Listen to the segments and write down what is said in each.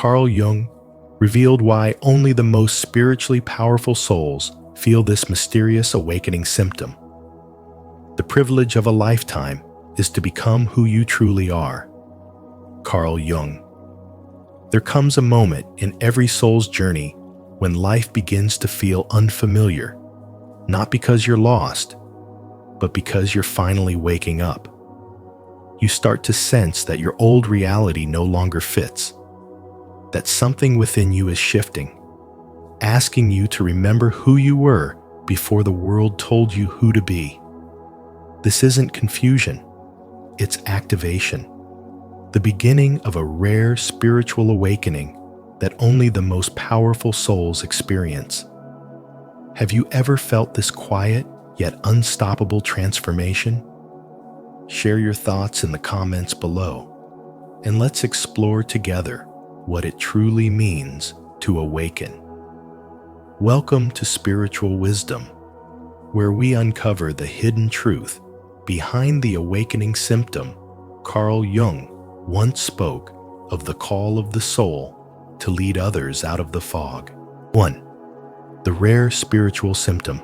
Carl Jung revealed why only the most spiritually powerful souls feel this mysterious awakening symptom. The privilege of a lifetime is to become who you truly are. Carl Jung. There comes a moment in every soul's journey when life begins to feel unfamiliar, not because you're lost, but because you're finally waking up. You start to sense that your old reality no longer fits, that something within you is shifting, asking you to remember who you were before the world told you who to be. This isn't confusion, it's activation, the beginning of a rare spiritual awakening that only the most powerful souls experience. Have you ever felt this quiet yet unstoppable transformation? Share your thoughts in the comments below, and let's explore together what it truly means to awaken. Welcome to Spiritual Wisdom, where we uncover the hidden truth behind the awakening symptom. Carl Jung once spoke of the call of the soul to lead others out of the fog. 1. The rare spiritual symptom.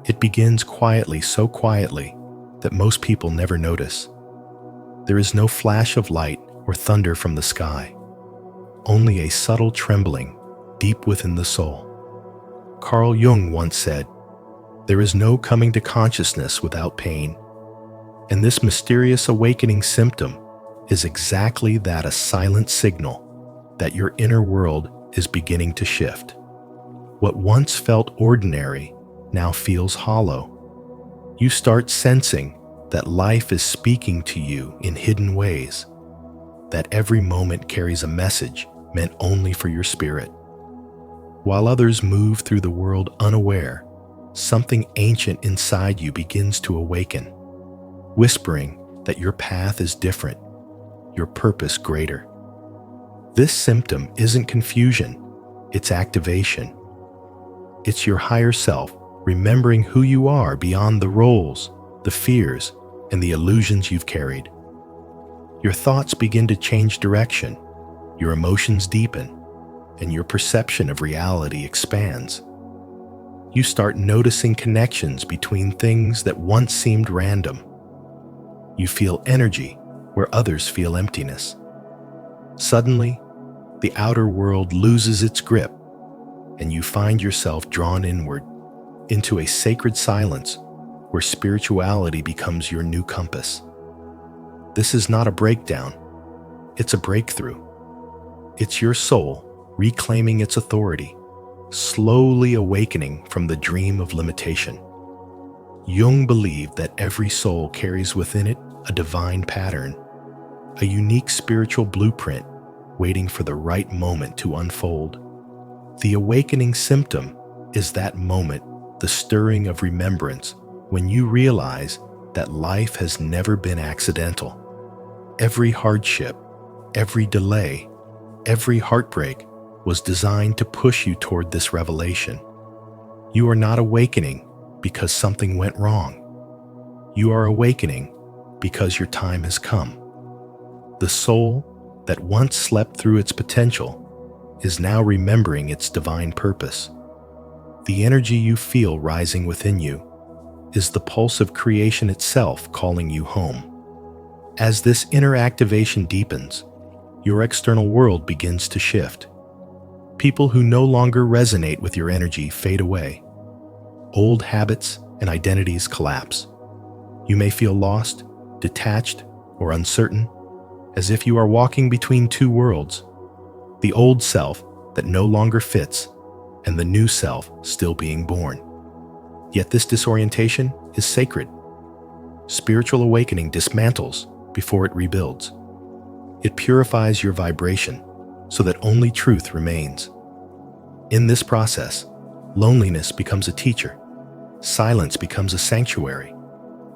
It begins quietly, so quietly that most people never notice. There is no flash of light or thunder from the sky, only a subtle trembling deep within the soul. Carl Jung once said, "There is no coming to consciousness without pain." And this mysterious awakening symptom is exactly that, a silent signal that your inner world is beginning to shift. What once felt ordinary now feels hollow. You start sensing that life is speaking to you in hidden ways, that every moment carries a message meant only for your spirit. While others move through the world unaware, something ancient inside you begins to awaken, whispering that your path is different, your purpose greater. This symptom isn't confusion, it's activation. It's your higher self remembering who you are beyond the roles, the fears, and the illusions you've carried. Your thoughts begin to change direction, your emotions deepen, and your perception of reality expands. You start noticing connections between things that once seemed random. You feel energy where others feel emptiness. Suddenly, the outer world loses its grip, and you find yourself drawn inward into a sacred silence where spirituality becomes your new compass. This is not a breakdown, it's a breakthrough. It's your soul reclaiming its authority, slowly awakening from the dream of limitation. Jung believed that every soul carries within it a divine pattern, a unique spiritual blueprint waiting for the right moment to unfold. The awakening symptom is that moment, the stirring of remembrance, when you realize that life has never been accidental. Every hardship, every delay, every heartbreak was designed to push you toward this revelation. You are not awakening because something went wrong. You are awakening because your time has come. The soul that once slept through its potential is now remembering its divine purpose. The energy you feel rising within you is the pulse of creation itself calling you home. As this inner activation deepens, your external world begins to shift. People who no longer resonate with your energy fade away. Old habits and identities collapse. You may feel lost, detached, or uncertain, as if you are walking between two worlds, the old self that no longer fits and the new self still being born. Yet this disorientation is sacred. Spiritual awakening dismantles before it rebuilds. It purifies your vibration so that only truth remains. In this process, loneliness becomes a teacher, silence becomes a sanctuary,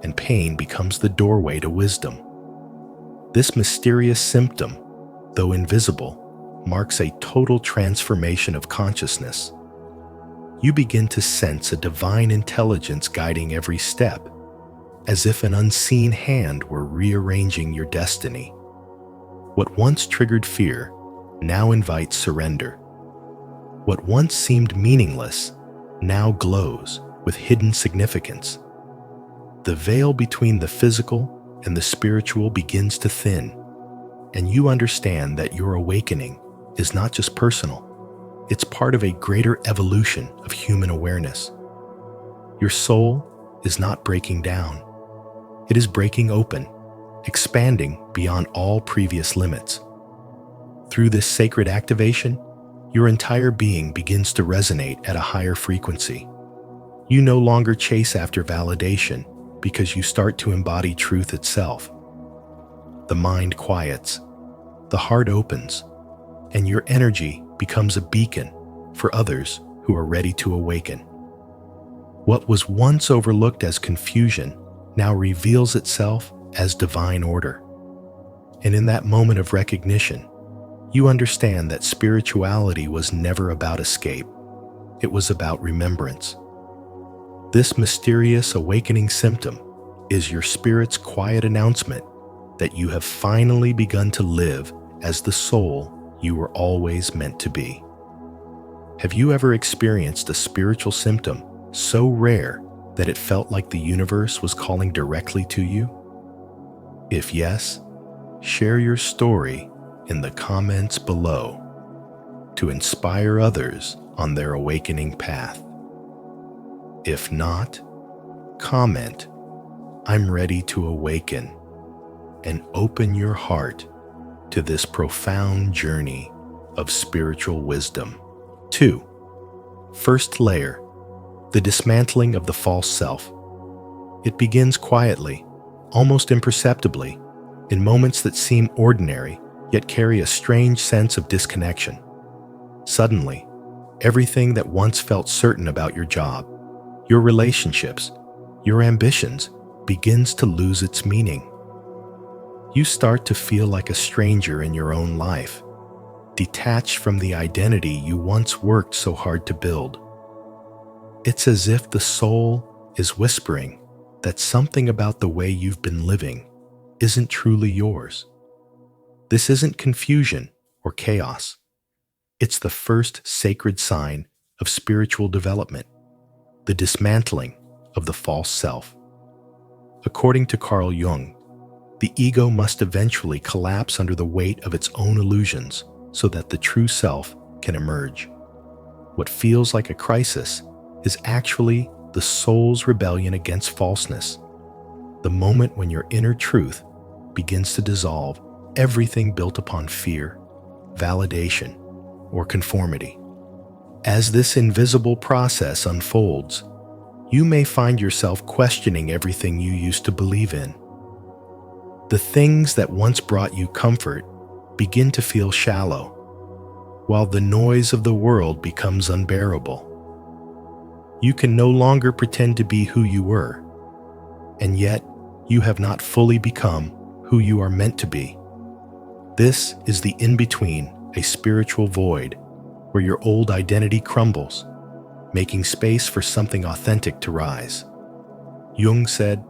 and pain becomes the doorway to wisdom. This mysterious symptom, though invisible, marks a total transformation of consciousness. You begin to sense a divine intelligence guiding every step, as if an unseen hand were rearranging your destiny. What once triggered fear now invites surrender. What once seemed meaningless now glows with hidden significance. The veil between the physical and the spiritual begins to thin, and you understand that your awakening is not just personal, it's part of a greater evolution of human awareness. Your soul is not breaking down, it is breaking open, expanding beyond all previous limits. Through this sacred activation, your entire being begins to resonate at a higher frequency. You no longer chase after validation because you start to embody truth itself. The mind quiets, the heart opens, and your energy becomes a beacon for others who are ready to awaken. What was once overlooked as confusion now reveals itself as divine order. And in that moment of recognition, you understand that spirituality was never about escape. It was about remembrance. This mysterious awakening symptom is your spirit's quiet announcement that you have finally begun to live as the soul you were always meant to be. Have you ever experienced a spiritual symptom so rare that it felt like the universe was calling directly to you? If yes, share your story in the comments below to inspire others on their awakening path. If not, comment, "I'm ready to awaken," and open your heart to this profound journey of spiritual wisdom. 2. First layer, the dismantling of the false self. It begins quietly, almost imperceptibly, in moments that seem ordinary yet carry a strange sense of disconnection. Suddenly, everything that once felt certain about your job, your relationships, your ambitions begins to lose its meaning. You start to feel like a stranger in your own life, detached from the identity you once worked so hard to build. It's as if the soul is whispering that something about the way you've been living isn't truly yours. This isn't confusion or chaos. It's the first sacred sign of spiritual development, the dismantling of the false self. According to Carl Jung, the ego must eventually collapse under the weight of its own illusions so that the true self can emerge. What feels like a crisis is actually the soul's rebellion against falseness, the moment when your inner truth begins to dissolve everything built upon fear, validation, or conformity. As this invisible process unfolds, you may find yourself questioning everything you used to believe in. The things that once brought you comfort begin to feel shallow, while the noise of the world becomes unbearable. You can no longer pretend to be who you were, and yet you have not fully become who you are meant to be. This is the in-between, a spiritual void where your old identity crumbles, making space for something authentic to rise. Jung said,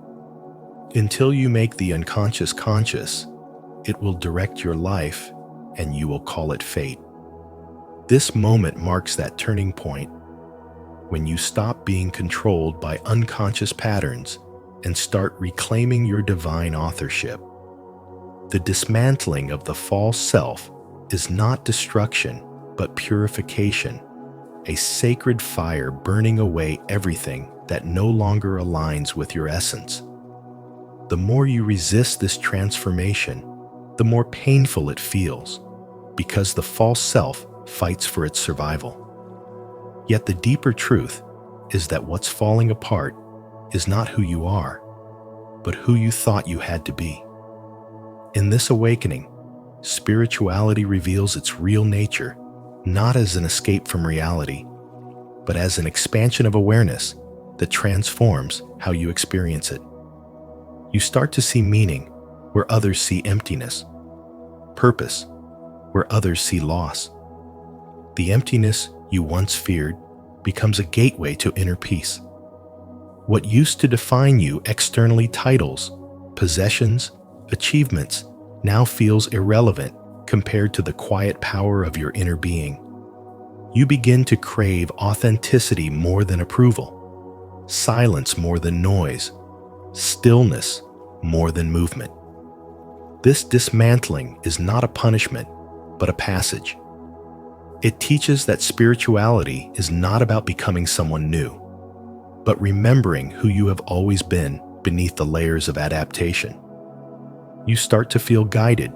"Until you make the unconscious conscious, it will direct your life and you will call it fate." This moment marks that turning point when you stop being controlled by unconscious patterns and start reclaiming your divine authorship. The dismantling of the false self is not destruction, but purification, a sacred fire burning away everything that no longer aligns with your essence. The more you resist this transformation, the more painful it feels, because the false self fights for its survival. Yet the deeper truth is that what's falling apart is not who you are, but who you thought you had to be. In this awakening, spirituality reveals its real nature, not as an escape from reality, but as an expansion of awareness that transforms how you experience it. You start to see meaning where others see emptiness, purpose where others see loss. The emptiness you once feared becomes a gateway to inner peace. What used to define you externally, titles, possessions, achievements, now feels irrelevant compared to the quiet power of your inner being. You begin to crave authenticity more than approval, silence more than noise, stillness more than movement. This dismantling is not a punishment, but a passage. It teaches that spirituality is not about becoming someone new, but remembering who you have always been beneath the layers of adaptation. You start to feel guided,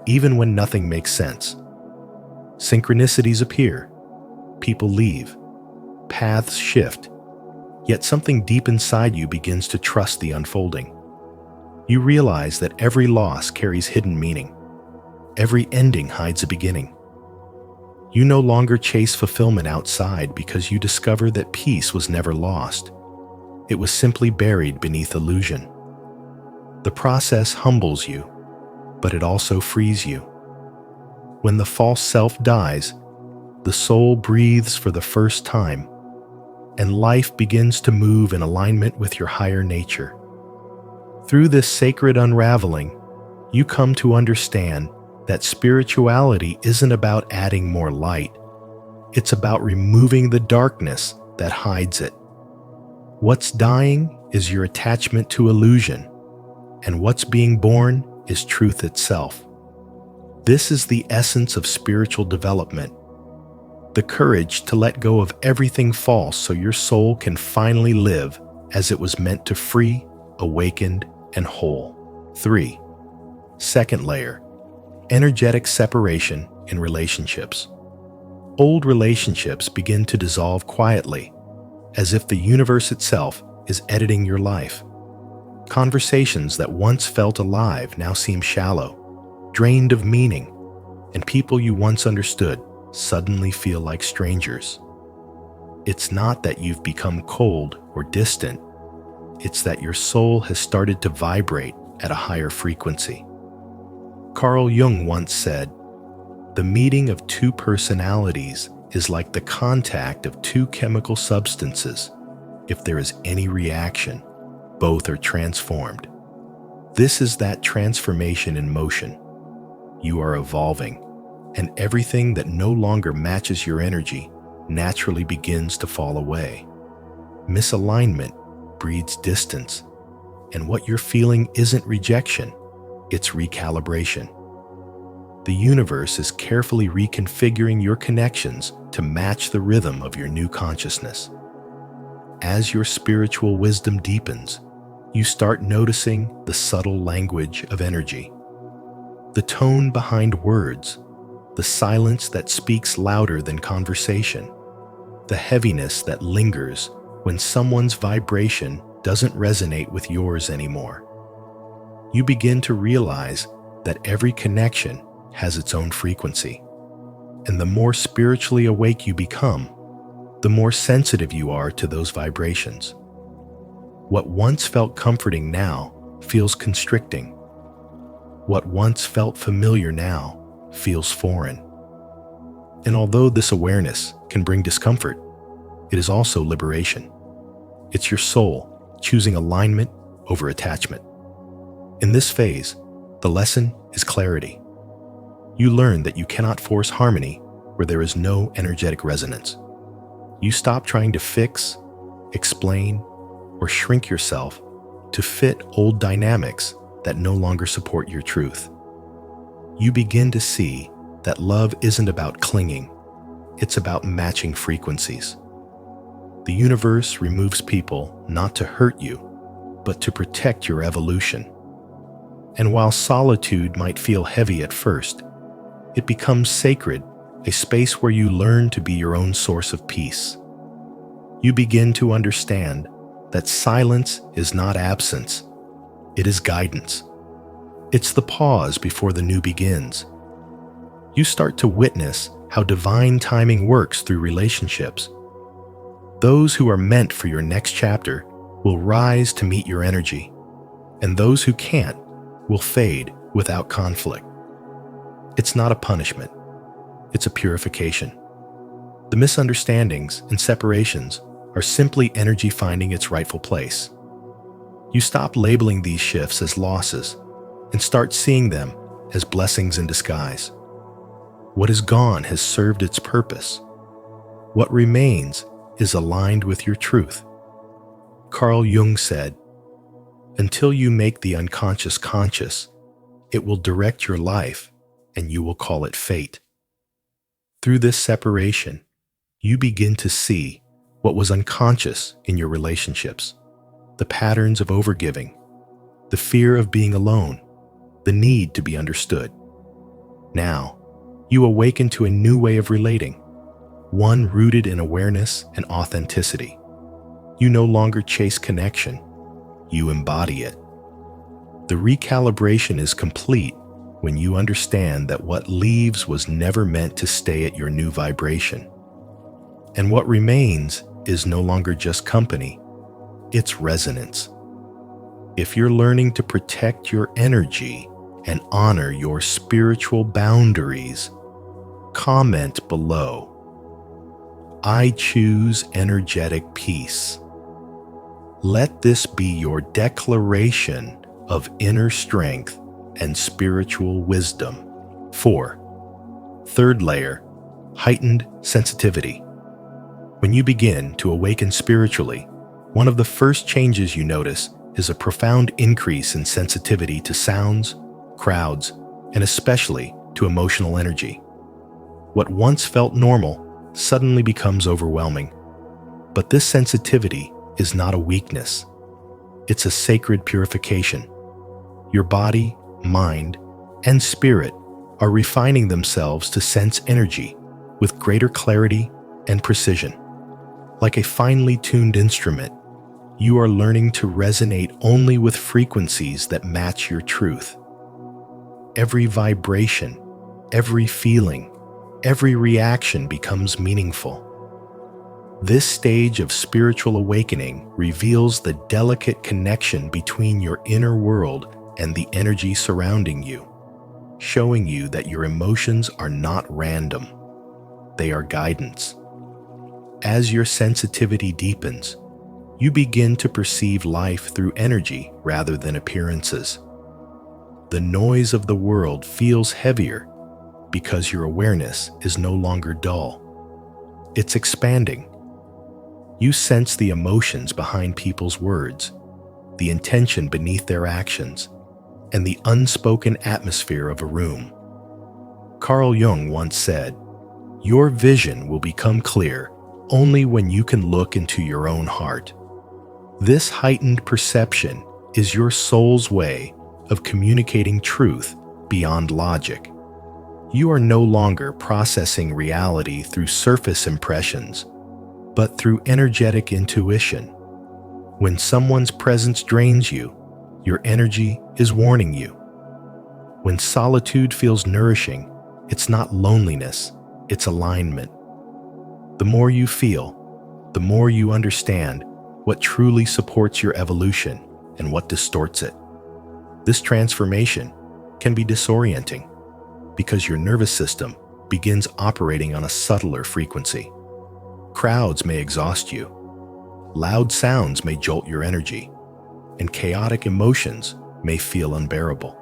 even when nothing makes sense. Synchronicities appear, people leave, paths shift, yet something deep inside you begins to trust the unfolding. You realize that every loss carries hidden meaning. Every ending hides a beginning. You no longer chase fulfillment outside because you discover that peace was never lost. It was simply buried beneath illusion. The process humbles you, but it also frees you. When the false self dies, the soul breathes for the first time, and life begins to move in alignment with your higher nature. Through this sacred unraveling, you come to understand that spirituality isn't about adding more light. It's about removing the darkness that hides it. What's dying is your attachment to illusion, and what's being born is truth itself. This is the essence of spiritual development. The courage to let go of everything false so your soul can finally live as it was meant to, free, awakened, and whole. 3. Second layer. Energetic separation in relationships. Old relationships begin to dissolve quietly, as if the universe itself is editing your life. Conversations that once felt alive now seem shallow, drained of meaning, and people you once understood suddenly feel like strangers. It's not that you've become cold or distant, it's that your soul has started to vibrate at a higher frequency. Carl Jung once said, "The meeting of two personalities is like the contact of two chemical substances. If there is any reaction, both are transformed." This is that transformation in motion. You are evolving, and everything that no longer matches your energy naturally begins to fall away. Misalignment breeds distance, and what you're feeling isn't rejection, it's recalibration. The universe is carefully reconfiguring your connections to match the rhythm of your new consciousness. As your spiritual wisdom deepens, you start noticing the subtle language of energy. The tone behind words, the silence that speaks louder than conversation, the heaviness that lingers when someone's vibration doesn't resonate with yours anymore. You begin to realize that every connection has its own frequency, and the more spiritually awake you become, the more sensitive you are to those vibrations. What once felt comforting now feels constricting. What once felt familiar now feels foreign. And although this awareness can bring discomfort, it is also liberation. It's your soul choosing alignment over attachment. In this phase, the lesson is clarity. You learn that you cannot force harmony where there is no energetic resonance. You stop trying to fix, explain, or shrink yourself to fit old dynamics that no longer support your truth. You begin to see that love isn't about clinging, it's about matching frequencies. The universe removes people not to hurt you, but to protect your evolution. And while solitude might feel heavy at first, it becomes sacred, a space where you learn to be your own source of peace. You begin to understand that silence is not absence, it is guidance. It's the pause before the new begins. You start to witness how divine timing works through relationships. Those who are meant for your next chapter will rise to meet your energy, and those who can't will fade without conflict. It's not a punishment, it's a purification. The misunderstandings and separations are simply energy finding its rightful place. You stop labeling these shifts as losses and start seeing them as blessings in disguise. What is gone has served its purpose. What remains is aligned with your truth. Carl Jung said, "Until you make the unconscious conscious, it will direct your life and you will call it fate." Through this separation, you begin to see what was unconscious in your relationships, the patterns of overgiving, the fear of being alone, the need to be understood. Now, you awaken to a new way of relating, one rooted in awareness and authenticity. You no longer chase connection, you embody it. The recalibration is complete when you understand that what leaves was never meant to stay at your new vibration. And what remains is no longer just company, it's resonance. If you're learning to protect your energy and honor your spiritual boundaries, comment below. I choose energetic peace. Let this be your declaration of inner strength and spiritual wisdom. 4. Third layer, heightened sensitivity. When you begin to awaken spiritually, one of the first changes you notice is a profound increase in sensitivity to sounds, crowds, and especially to emotional energy. What once felt normal suddenly becomes overwhelming. But this sensitivity is not a weakness. It's a sacred purification. Your body, mind, and spirit are refining themselves to sense energy with greater clarity and precision. Like a finely tuned instrument, you are learning to resonate only with frequencies that match your truth. Every vibration, every feeling, every reaction becomes meaningful. This stage of spiritual awakening reveals the delicate connection between your inner world and the energy surrounding you, showing you that your emotions are not random. They are guidance. As your sensitivity deepens, you begin to perceive life through energy rather than appearances. The noise of the world feels heavier because your awareness is no longer dull. It's expanding. You sense the emotions behind people's words, the intention beneath their actions, and the unspoken atmosphere of a room. Carl Jung once said, "Your vision will become clear only when you can look into your own heart." This heightened perception is your soul's way of communicating truth beyond logic. You are no longer processing reality through surface impressions, but through energetic intuition. When someone's presence drains you, your energy is warning you. When solitude feels nourishing, it's not loneliness, it's alignment. The more you feel, the more you understand what truly supports your evolution and what distorts it. This transformation can be disorienting because your nervous system begins operating on a subtler frequency. Crowds may exhaust you, loud sounds may jolt your energy, and chaotic emotions may feel unbearable.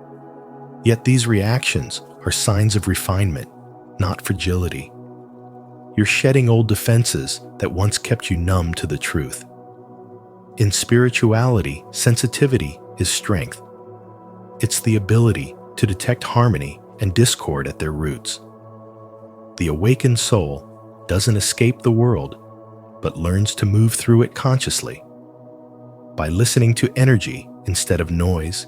Yet these reactions are signs of refinement, not fragility. You're shedding old defenses that once kept you numb to the truth. In spirituality, sensitivity is strength. It's the ability to detect harmony and discord at their roots. The awakened soul doesn't escape the world, but learns to move through it consciously. By listening to energy instead of noise,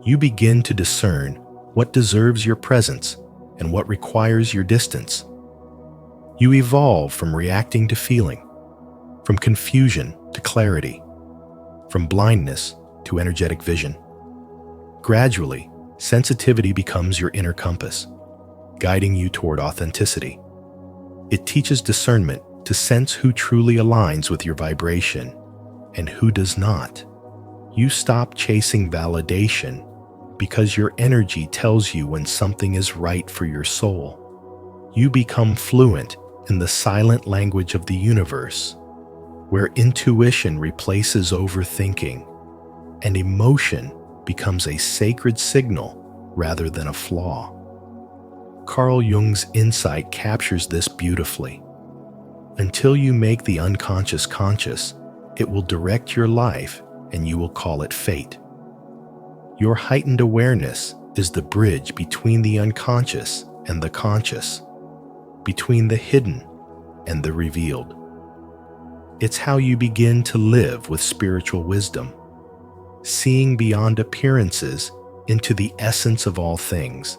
you begin to discern what deserves your presence and what requires your distance. You evolve from reacting to feeling, from confusion to clarity, from blindness to energetic vision. Gradually, sensitivity becomes your inner compass, guiding you toward authenticity. It teaches discernment to sense who truly aligns with your vibration and who does not. You stop chasing validation because your energy tells you when something is right for your soul. You become fluent in the silent language of the universe, where intuition replaces overthinking and emotion becomes a sacred signal rather than a flaw. Carl Jung's insight captures this beautifully. Until you make the unconscious conscious, it will direct your life and you will call it fate. Your heightened awareness is the bridge between the unconscious and the conscious, between the hidden and the revealed. It's how you begin to live with spiritual wisdom, seeing beyond appearances into the essence of all things.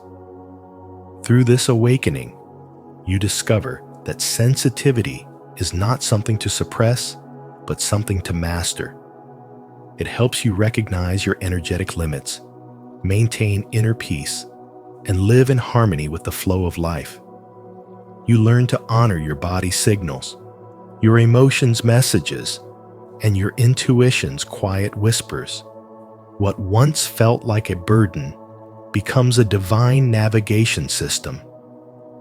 Through this awakening, you discover that sensitivity is not something to suppress, but something to master. It helps you recognize your energetic limits, maintain inner peace, and live in harmony with the flow of life. You learn to honor your body's signals, your emotions' messages, and your intuition's quiet whispers. What once felt like a burden becomes a divine navigation system.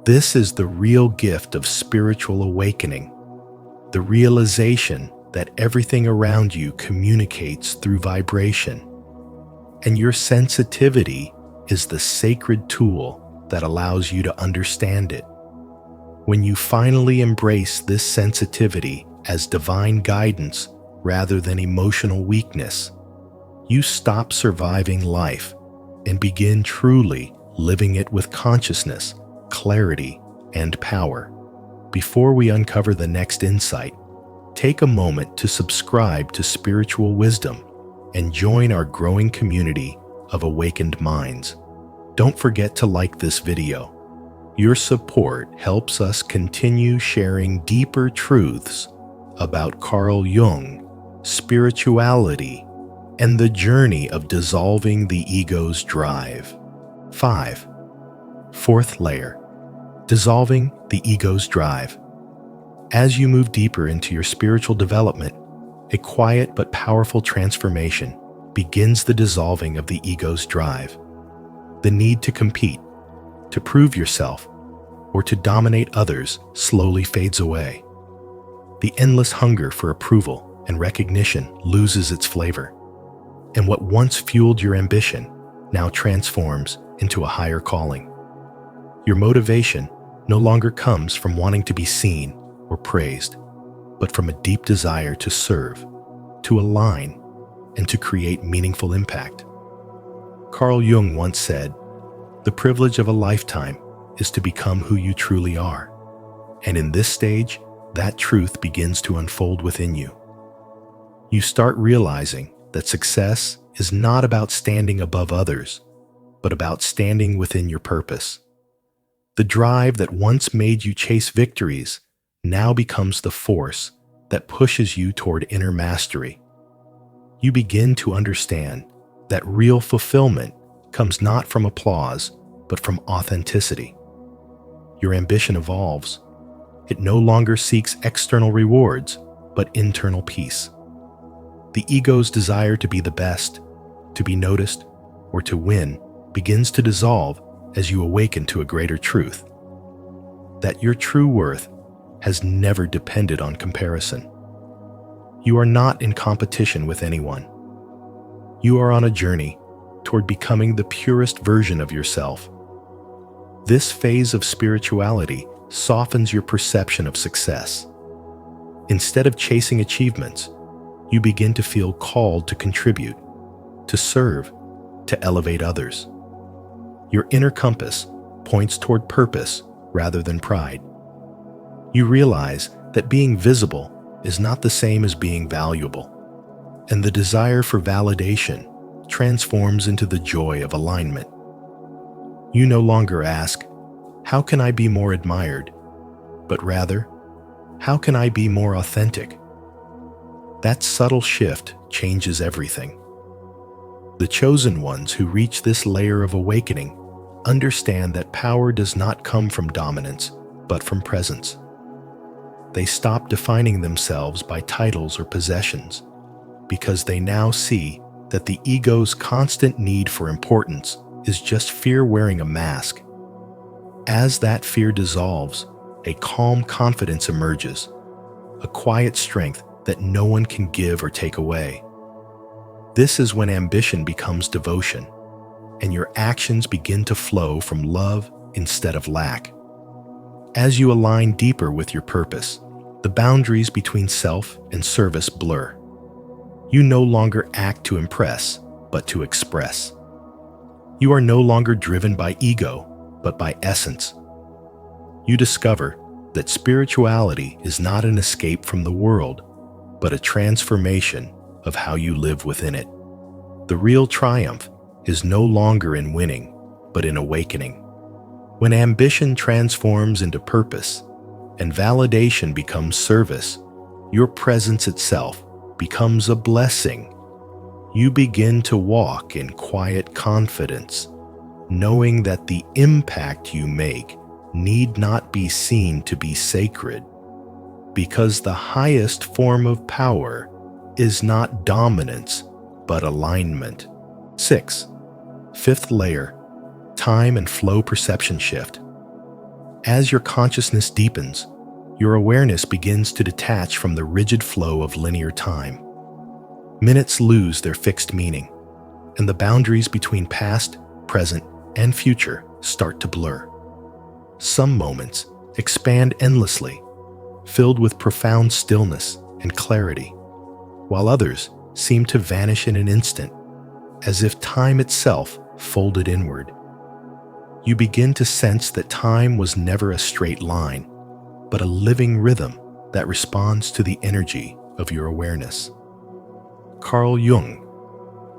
This is the real gift of spiritual awakening, the realization that everything around you communicates through vibration, and your sensitivity is the sacred tool that allows you to understand it. When you finally embrace this sensitivity as divine guidance rather than emotional weakness, you stop surviving life and begin truly living it with consciousness, clarity, and power. Before we uncover the next insight, take a moment to subscribe to Spiritual Wisdom and join our growing community of awakened minds. Don't forget to like this video. Your support helps us continue sharing deeper truths about Carl Jung, spirituality, and the journey of dissolving the ego's drive. 5. Fourth layer, dissolving the ego's drive. As you move deeper into your spiritual development, a quiet but powerful transformation begins the dissolving of the ego's drive. The need to compete, to prove yourself, or to dominate others slowly fades away. The endless hunger for approval and recognition loses its flavor, and what once fueled your ambition now transforms into a higher calling. Your motivation no longer comes from wanting to be seen or praised, but from a deep desire to serve, to align, and to create meaningful impact. Carl Jung once said, "The privilege of a lifetime is to become who you truly are." And in this stage, that truth begins to unfold within you. You start realizing that success is not about standing above others, but about standing within your purpose. The drive that once made you chase victories now becomes the force that pushes you toward inner mastery. You begin to understand that real fulfillment comes not from applause, but from authenticity. Your ambition evolves. It no longer seeks external rewards, but internal peace. The ego's desire to be the best, to be noticed, or to win begins to dissolve as you awaken to a greater truth, that your true worth has never depended on comparison. You are not in competition with anyone. You are on a journey toward becoming the purest version of yourself. This phase of spirituality softens your perception of success. Instead of chasing achievements, you begin to feel called to contribute, to serve, to elevate others. Your inner compass points toward purpose rather than pride. You realize that being visible is not the same as being valuable, and the desire for validation transforms into the joy of alignment. You no longer ask, "How can I be more admired?" but rather, "How can I be more authentic?" That subtle shift changes everything. The chosen ones who reach this layer of awakening understand that power does not come from dominance, but from presence. They stop defining themselves by titles or possessions, because they now see that the ego's constant need for importance is just fear wearing a mask. As that fear dissolves, a calm confidence emerges, a quiet strength that no one can give or take away. This is when ambition becomes devotion, and your actions begin to flow from love, instead of lack. As you align deeper with your purpose, the boundaries between self and service blur. You no longer act to impress, but to express. You are no longer driven by ego, but by essence. You discover that spirituality is not an escape from the world, but a transformation of how you live within it. The real triumph is no longer in winning, but in awakening. When ambition transforms into purpose and validation becomes service, your presence itself becomes a blessing. You begin to walk in quiet confidence, knowing that the impact you make need not be seen to be sacred, because the highest form of power is not dominance, but alignment. 6. Fifth layer, time and flow perception shift. As your consciousness deepens, your awareness begins to detach from the rigid flow of linear time. Minutes lose their fixed meaning, and the boundaries between past, present, and future start to blur. Some moments expand endlessly, filled with profound stillness and clarity, while others seem to vanish in an instant, as if time itself folded inward. You begin to sense that time was never a straight line, but a living rhythm that responds to the energy of your awareness. Carl Jung,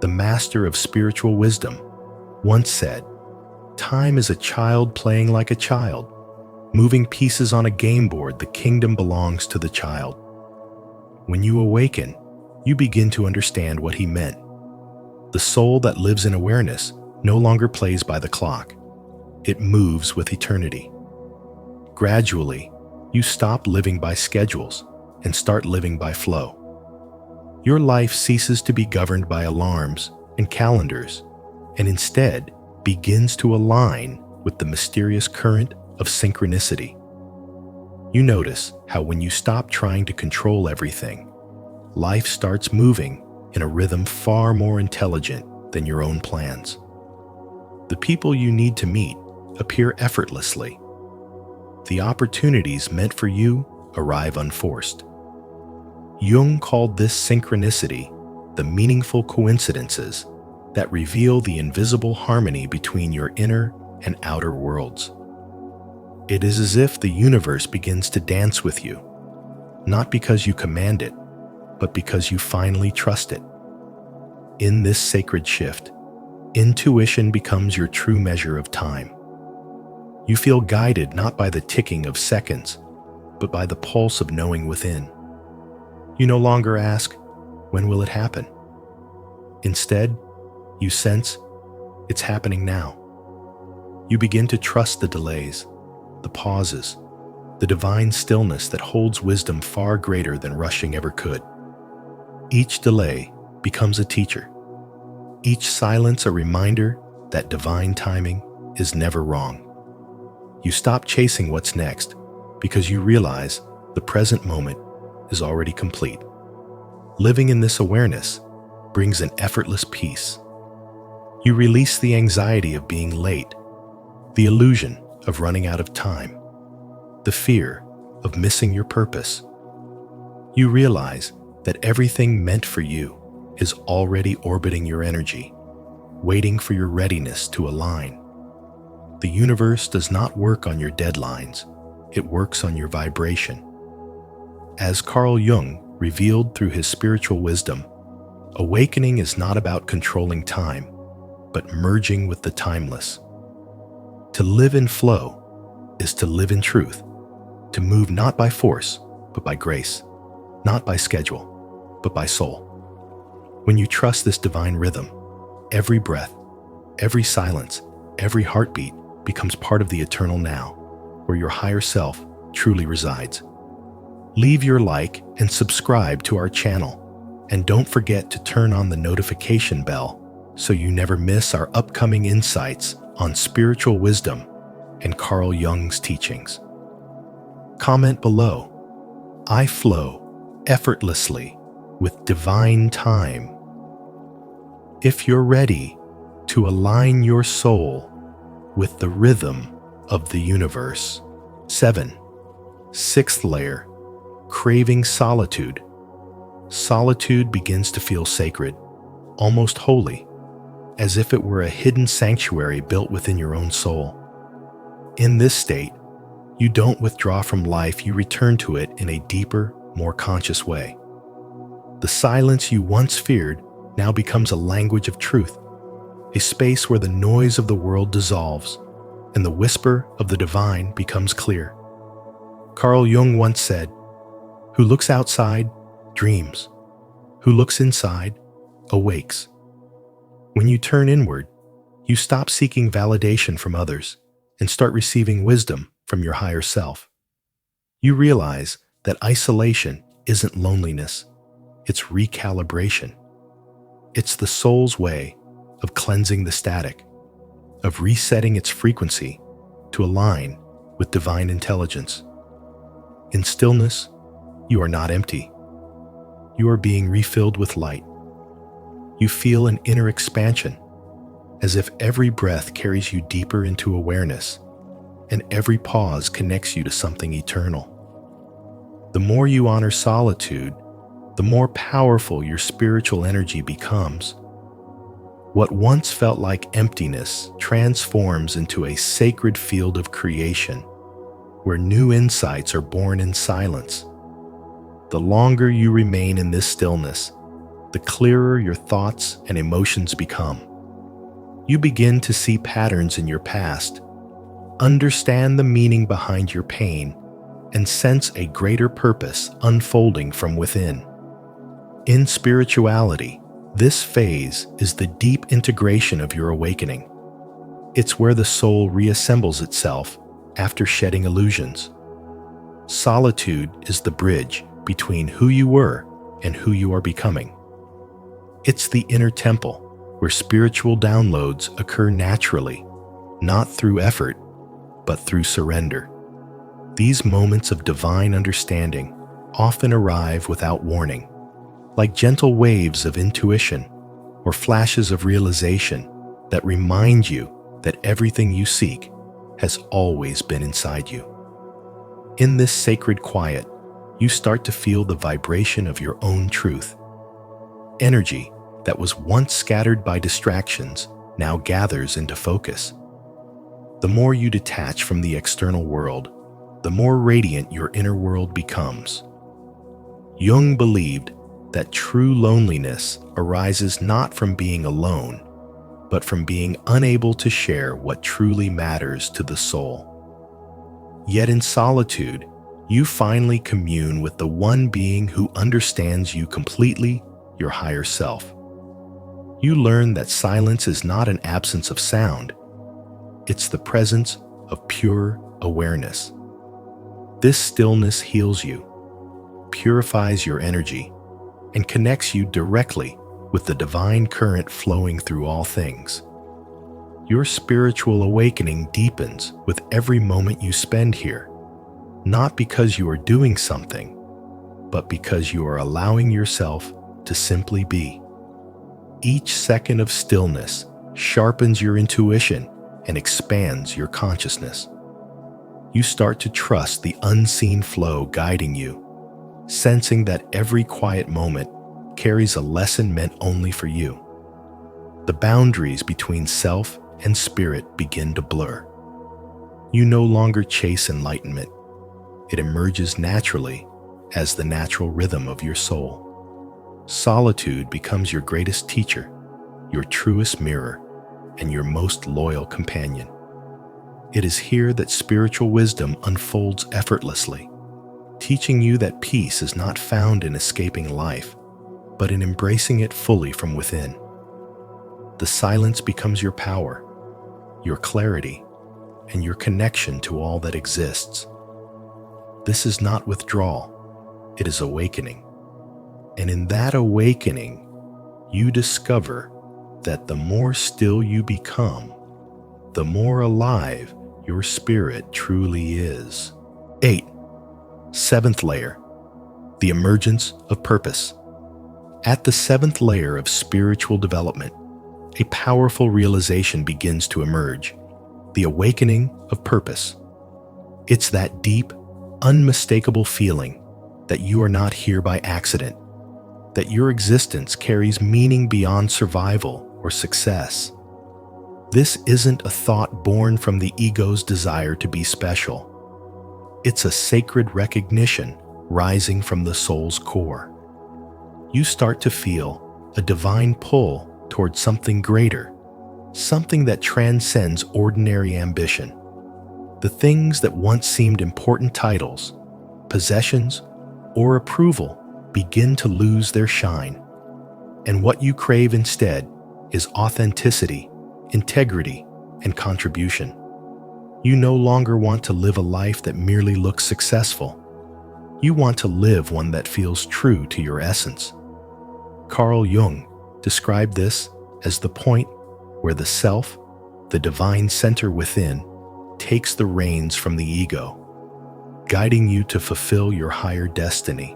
the master of spiritual wisdom, once said, "Time is a child playing like a child. Moving pieces on a game board, the kingdom belongs to the child." When you awaken, you begin to understand what he meant. The soul that lives in awareness no longer plays by the clock. It moves with eternity. Gradually, you stop living by schedules and start living by flow. Your life ceases to be governed by alarms and calendars, and instead begins to align with the mysterious current of synchronicity. You notice how when you stop trying to control everything, life starts moving in a rhythm far more intelligent than your own plans. The people you need to meet appear effortlessly. The opportunities meant for you arrive unforced. Jung called this synchronicity the meaningful coincidences that reveal the invisible harmony between your inner and outer worlds. It is as if the universe begins to dance with you, not because you command it, but because you finally trust it. In this sacred shift, intuition becomes your true measure of time. You feel guided not by the ticking of seconds, but by the pulse of knowing within. You no longer ask, "When will it happen?" Instead, you sense, "It's happening now." You begin to trust the delays, the pauses, the divine stillness that holds wisdom far greater than rushing ever could. Each delay becomes a teacher. Each silence a reminder that divine timing is never wrong. You stop chasing what's next because you realize the present moment is already complete. Living in this awareness brings an effortless peace. You release the anxiety of being late, the illusion of running out of time, the fear of missing your purpose. You realize that everything meant for you is already orbiting your energy, waiting for your readiness to align. The universe does not work on your deadlines, it works on your vibration. As Carl Jung revealed through his spiritual wisdom, awakening is not about controlling time, but merging with the timeless. To live in flow is to live in truth, to move not by force, but by grace, not by schedule, but by soul. When you trust this divine rhythm, every breath, every silence, every heartbeat becomes part of the eternal now, where your higher self truly resides. Leave your like and subscribe to our channel, and don't forget to turn on the notification bell so you never miss our upcoming insights on spiritual wisdom and Carl Jung's teachings. Comment below, "I flow effortlessly with divine time," if you're ready to align your soul with the rhythm of the universe. 7. Sixth layer, craving solitude. Solitude begins to feel sacred, almost holy, as if it were a hidden sanctuary built within your own soul. In this state, you don't withdraw from life, you return to it in a deeper, more conscious way. The silence you once feared now becomes a language of truth, a space where the noise of the world dissolves and the whisper of the divine becomes clear. Carl Jung once said, "Who looks outside, dreams. Who looks inside, awakes." When you turn inward, you stop seeking validation from others and start receiving wisdom from your higher self. You realize that isolation isn't loneliness, it's recalibration. It's the soul's way of cleansing the static, of resetting its frequency to align with divine intelligence. In stillness, you are not empty. You are being refilled with light. You feel an inner expansion, as if every breath carries you deeper into awareness, and every pause connects you to something eternal. The more you honor solitude, the more powerful your spiritual energy becomes. What once felt like emptiness transforms into a sacred field of creation, where new insights are born in silence. The longer you remain in this stillness, the clearer your thoughts and emotions become. You begin to see patterns in your past, understand the meaning behind your pain, and sense a greater purpose unfolding from within. In spirituality, this phase is the deep integration of your awakening. It's where the soul reassembles itself after shedding illusions. Solitude is the bridge between who you were and who you are becoming. It's the inner temple where spiritual downloads occur naturally, not through effort, but through surrender. These moments of divine understanding often arrive without warning, like gentle waves of intuition or flashes of realization that remind you that everything you seek has always been inside you. In this sacred quiet, you start to feel the vibration of your own truth. Energy that was once scattered by distractions now gathers into focus. The more you detach from the external world, the more radiant your inner world becomes. Jung believed that true loneliness arises not from being alone, but from being unable to share what truly matters to the soul. Yet in solitude, you finally commune with the one being who understands you completely, your higher self. You learn that silence is not an absence of sound. It's the presence of pure awareness. This stillness heals you, purifies your energy, and connects you directly with the divine current flowing through all things. Your spiritual awakening deepens with every moment you spend here, not because you are doing something, but because you are allowing yourself to simply be. Each second of stillness sharpens your intuition and expands your consciousness. You start to trust the unseen flow guiding you, sensing that every quiet moment carries a lesson meant only for you. The boundaries between self and spirit begin to blur. You no longer chase enlightenment. It emerges naturally as the natural rhythm of your soul. Solitude becomes your greatest teacher, your truest mirror, and your most loyal companion. It is here that spiritual wisdom unfolds effortlessly, teaching you that peace is not found in escaping life, but in embracing it fully from within. The silence becomes your power, your clarity, and your connection to all that exists. This is not withdrawal, it is awakening. And in that awakening, you discover that the more still you become, the more alive your spirit truly is. 8. Seventh layer, the emergence of purpose. At the seventh layer of spiritual development, a powerful realization begins to emerge. the awakening of purpose. It's that deep, unmistakable feeling that you are not here by accident, that your existence carries meaning beyond survival or success. This isn't a thought born from the ego's desire to be special. It's a sacred recognition rising from the soul's core. You start to feel a divine pull towards something greater, something that transcends ordinary ambition. The things that once seemed important titles, possessions, or approval begin to lose their shine. And what you crave instead is authenticity, integrity, and contribution. You no longer want to live a life that merely looks successful. You want to live one that feels true to your essence. Carl Jung described this as the point where the self, the divine center within, takes the reins from the ego, guiding you to fulfill your higher destiny.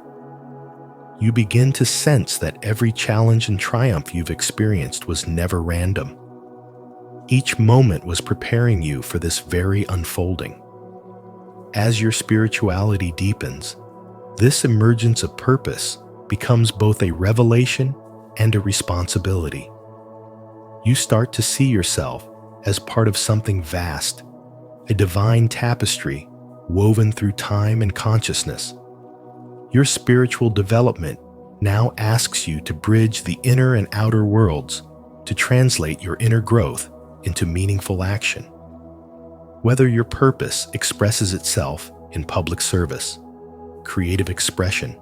You begin to sense that every challenge and triumph you've experienced was never random. Each moment was preparing you for this very unfolding. As your spirituality deepens, this emergence of purpose becomes both a revelation and a responsibility. You start to see yourself as part of something vast, a divine tapestry woven through time and consciousness. Your spiritual development now asks you to bridge the inner and outer worlds to translate your inner growth into meaningful action. Whether your purpose expresses itself in public service, creative expression,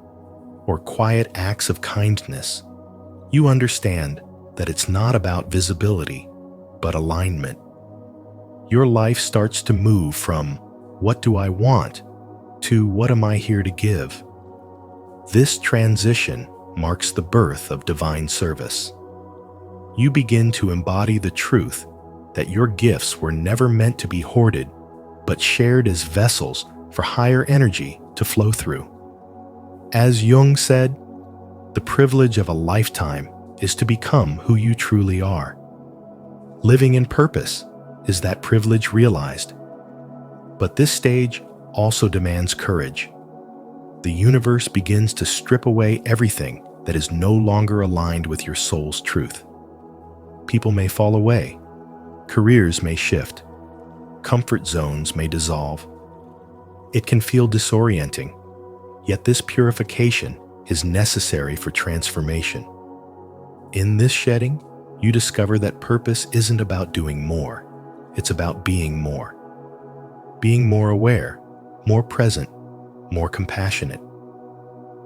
or quiet acts of kindness, you understand that it's not about visibility, but alignment. Your life starts to move from "what do I want" to "what am I here to give?" This transition marks the birth of divine service. You begin to embody the truth that your gifts were never meant to be hoarded, but shared as vessels for higher energy to flow through. As Jung said, the privilege of a lifetime is to become who you truly are. Living in purpose is that privilege realized. But this stage also demands courage. The universe begins to strip away everything that is no longer aligned with your soul's truth. People may fall away, careers may shift, comfort zones may dissolve. It can feel disorienting, yet this purification is necessary for transformation. In this shedding, you discover that purpose isn't about doing more, it's about being more. Being more aware, more present, more compassionate.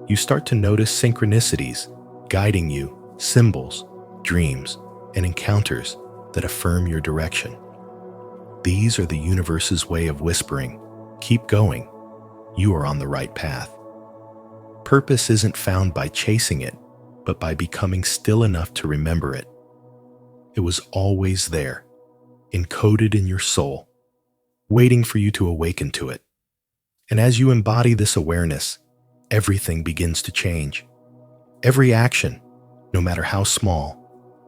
You start to notice synchronicities guiding you, symbols, dreams, and encounters that affirm your direction. These are the universe's way of whispering, "Keep going, you are on the right path." Purpose isn't found by chasing it, but by becoming still enough to remember it. It was always there, encoded in your soul, waiting for you to awaken to it. And as you embody this awareness, everything begins to change. Every action, no matter how small,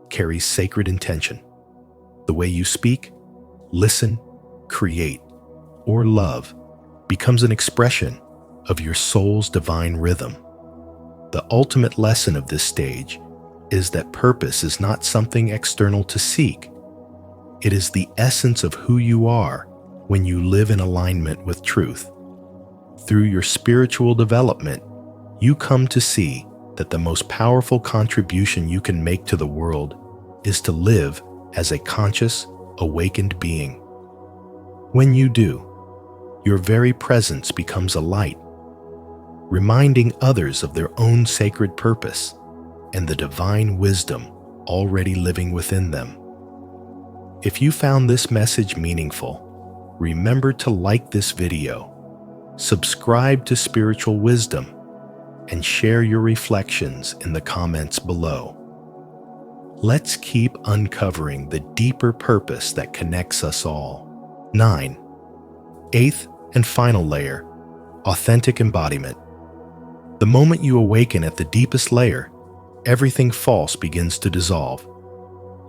carries sacred intention. The way you speak, listen, create, or love becomes an expression of your soul's divine rhythm. The ultimate lesson of this stage is that purpose is not something external to seek. It is the essence of who you are when you live in alignment with truth. Through your spiritual development, you come to see that the most powerful contribution you can make to the world is to live as a conscious, awakened being. When you do, your very presence becomes a light, reminding others of their own sacred purpose and the divine wisdom already living within them. If you found this message meaningful, remember to like this video, subscribe to Spiritual Wisdom, and share your reflections in the comments below. Let's keep uncovering the deeper purpose that connects us all. 9. Eighth and final layer, authentic embodiment. The moment you awaken at the deepest layer, everything false begins to dissolve.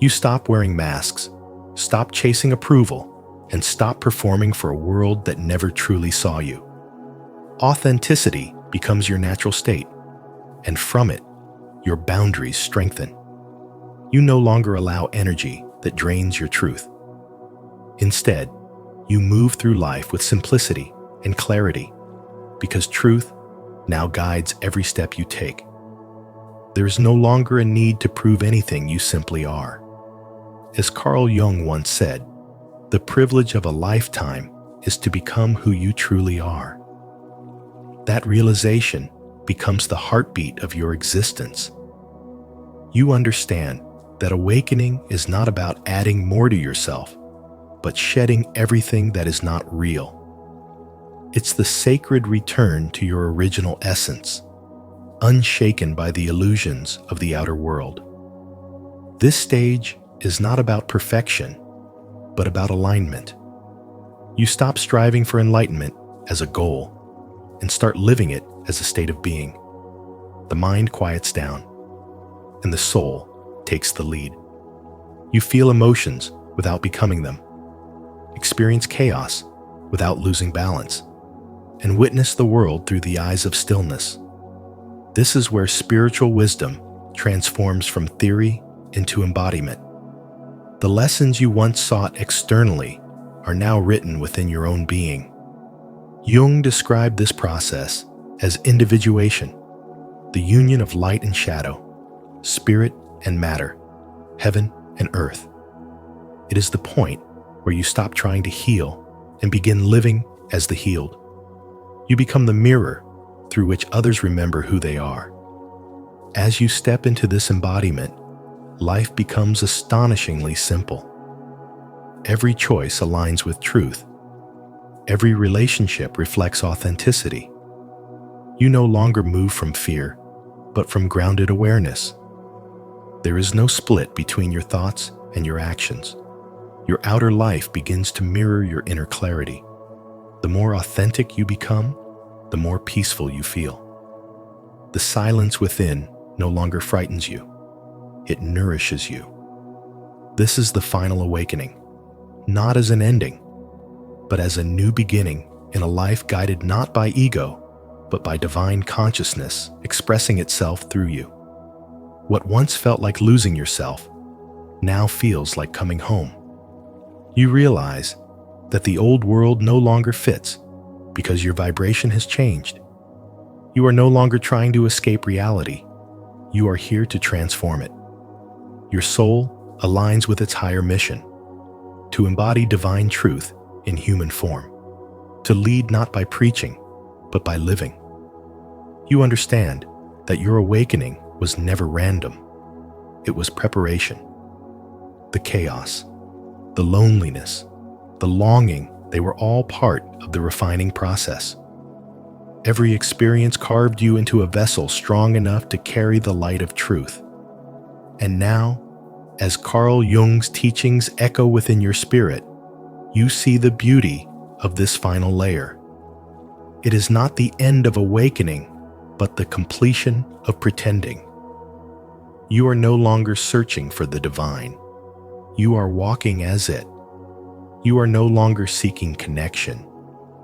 You stop wearing masks, stop chasing approval, and stop performing for a world that never truly saw you. Authenticity becomes your natural state, and from it, your boundaries strengthen. You no longer allow energy that drains your truth. Instead, you move through life with simplicity and clarity, because truth now guides every step you take. There is no longer a need to prove anything, you simply are. As Carl Jung once said, the privilege of a lifetime is to become who you truly are. That realization becomes the heartbeat of your existence. You understand that awakening is not about adding more to yourself, but shedding everything that is not real. It's the sacred return to your original essence, unshaken by the illusions of the outer world. This stage is not about perfection, but about alignment. You stop striving for enlightenment as a goal and start living it as a state of being. The mind quiets down, and the soul takes the lead. You feel emotions without becoming them, experience chaos without losing balance, and witness the world through the eyes of stillness. This is where spiritual wisdom transforms from theory into embodiment. The lessons you once sought externally are now written within your own being. Jung described this process as individuation, the union of light and shadow, spirit and matter, heaven and earth. It is the point where you stop trying to heal and begin living as the healed. You become the mirror through which others remember who they are. As you step into this embodiment, life becomes astonishingly simple. Every choice aligns with truth. Every relationship reflects authenticity. You no longer move from fear, but from grounded awareness. There is no split between your thoughts and your actions. Your outer life begins to mirror your inner clarity. The more authentic you become, the more peaceful you feel. The silence within no longer frightens you. It nourishes you. This is the final awakening, not as an ending, but as a new beginning in a life guided not by ego, but by divine consciousness expressing itself through you. What once felt like losing yourself now feels like coming home. You realize that the old world no longer fits because your vibration has changed. You are no longer trying to escape reality. You are here to transform it. Your soul aligns with its higher mission, to embody divine truth in human form, to lead not by preaching, but by living. You understand that your awakening was never random. It was preparation. The chaos, the loneliness, the longing, they were all part of the refining process. Every experience carved you into a vessel strong enough to carry the light of truth. And now, as Carl Jung's teachings echo within your spirit, you see the beauty of this final layer. It is not the end of awakening, but the completion of pretending. You are no longer searching for the divine. You are walking as it. You are no longer seeking connection.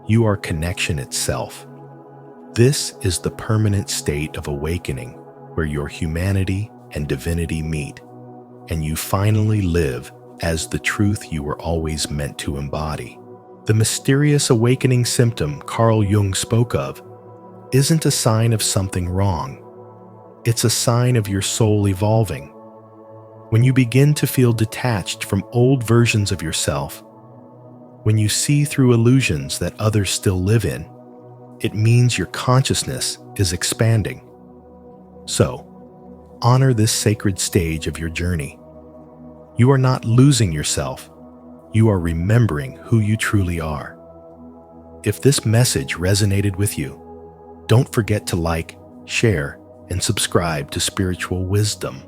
You are connection itself. This is the permanent state of awakening where your humanity and divinity meet, and you finally live as the truth you were always meant to embody. The mysterious awakening symptom Carl Jung spoke of isn't a sign of something wrong. It's a sign of your soul evolving. When you begin to feel detached from old versions of yourself, when you see through illusions that others still live in, it means your consciousness is expanding. So, honor this sacred stage of your journey. You are not losing yourself. You are remembering who you truly are. If this message resonated with you, don't forget to like, share, and subscribe to Spiritual Wisdom.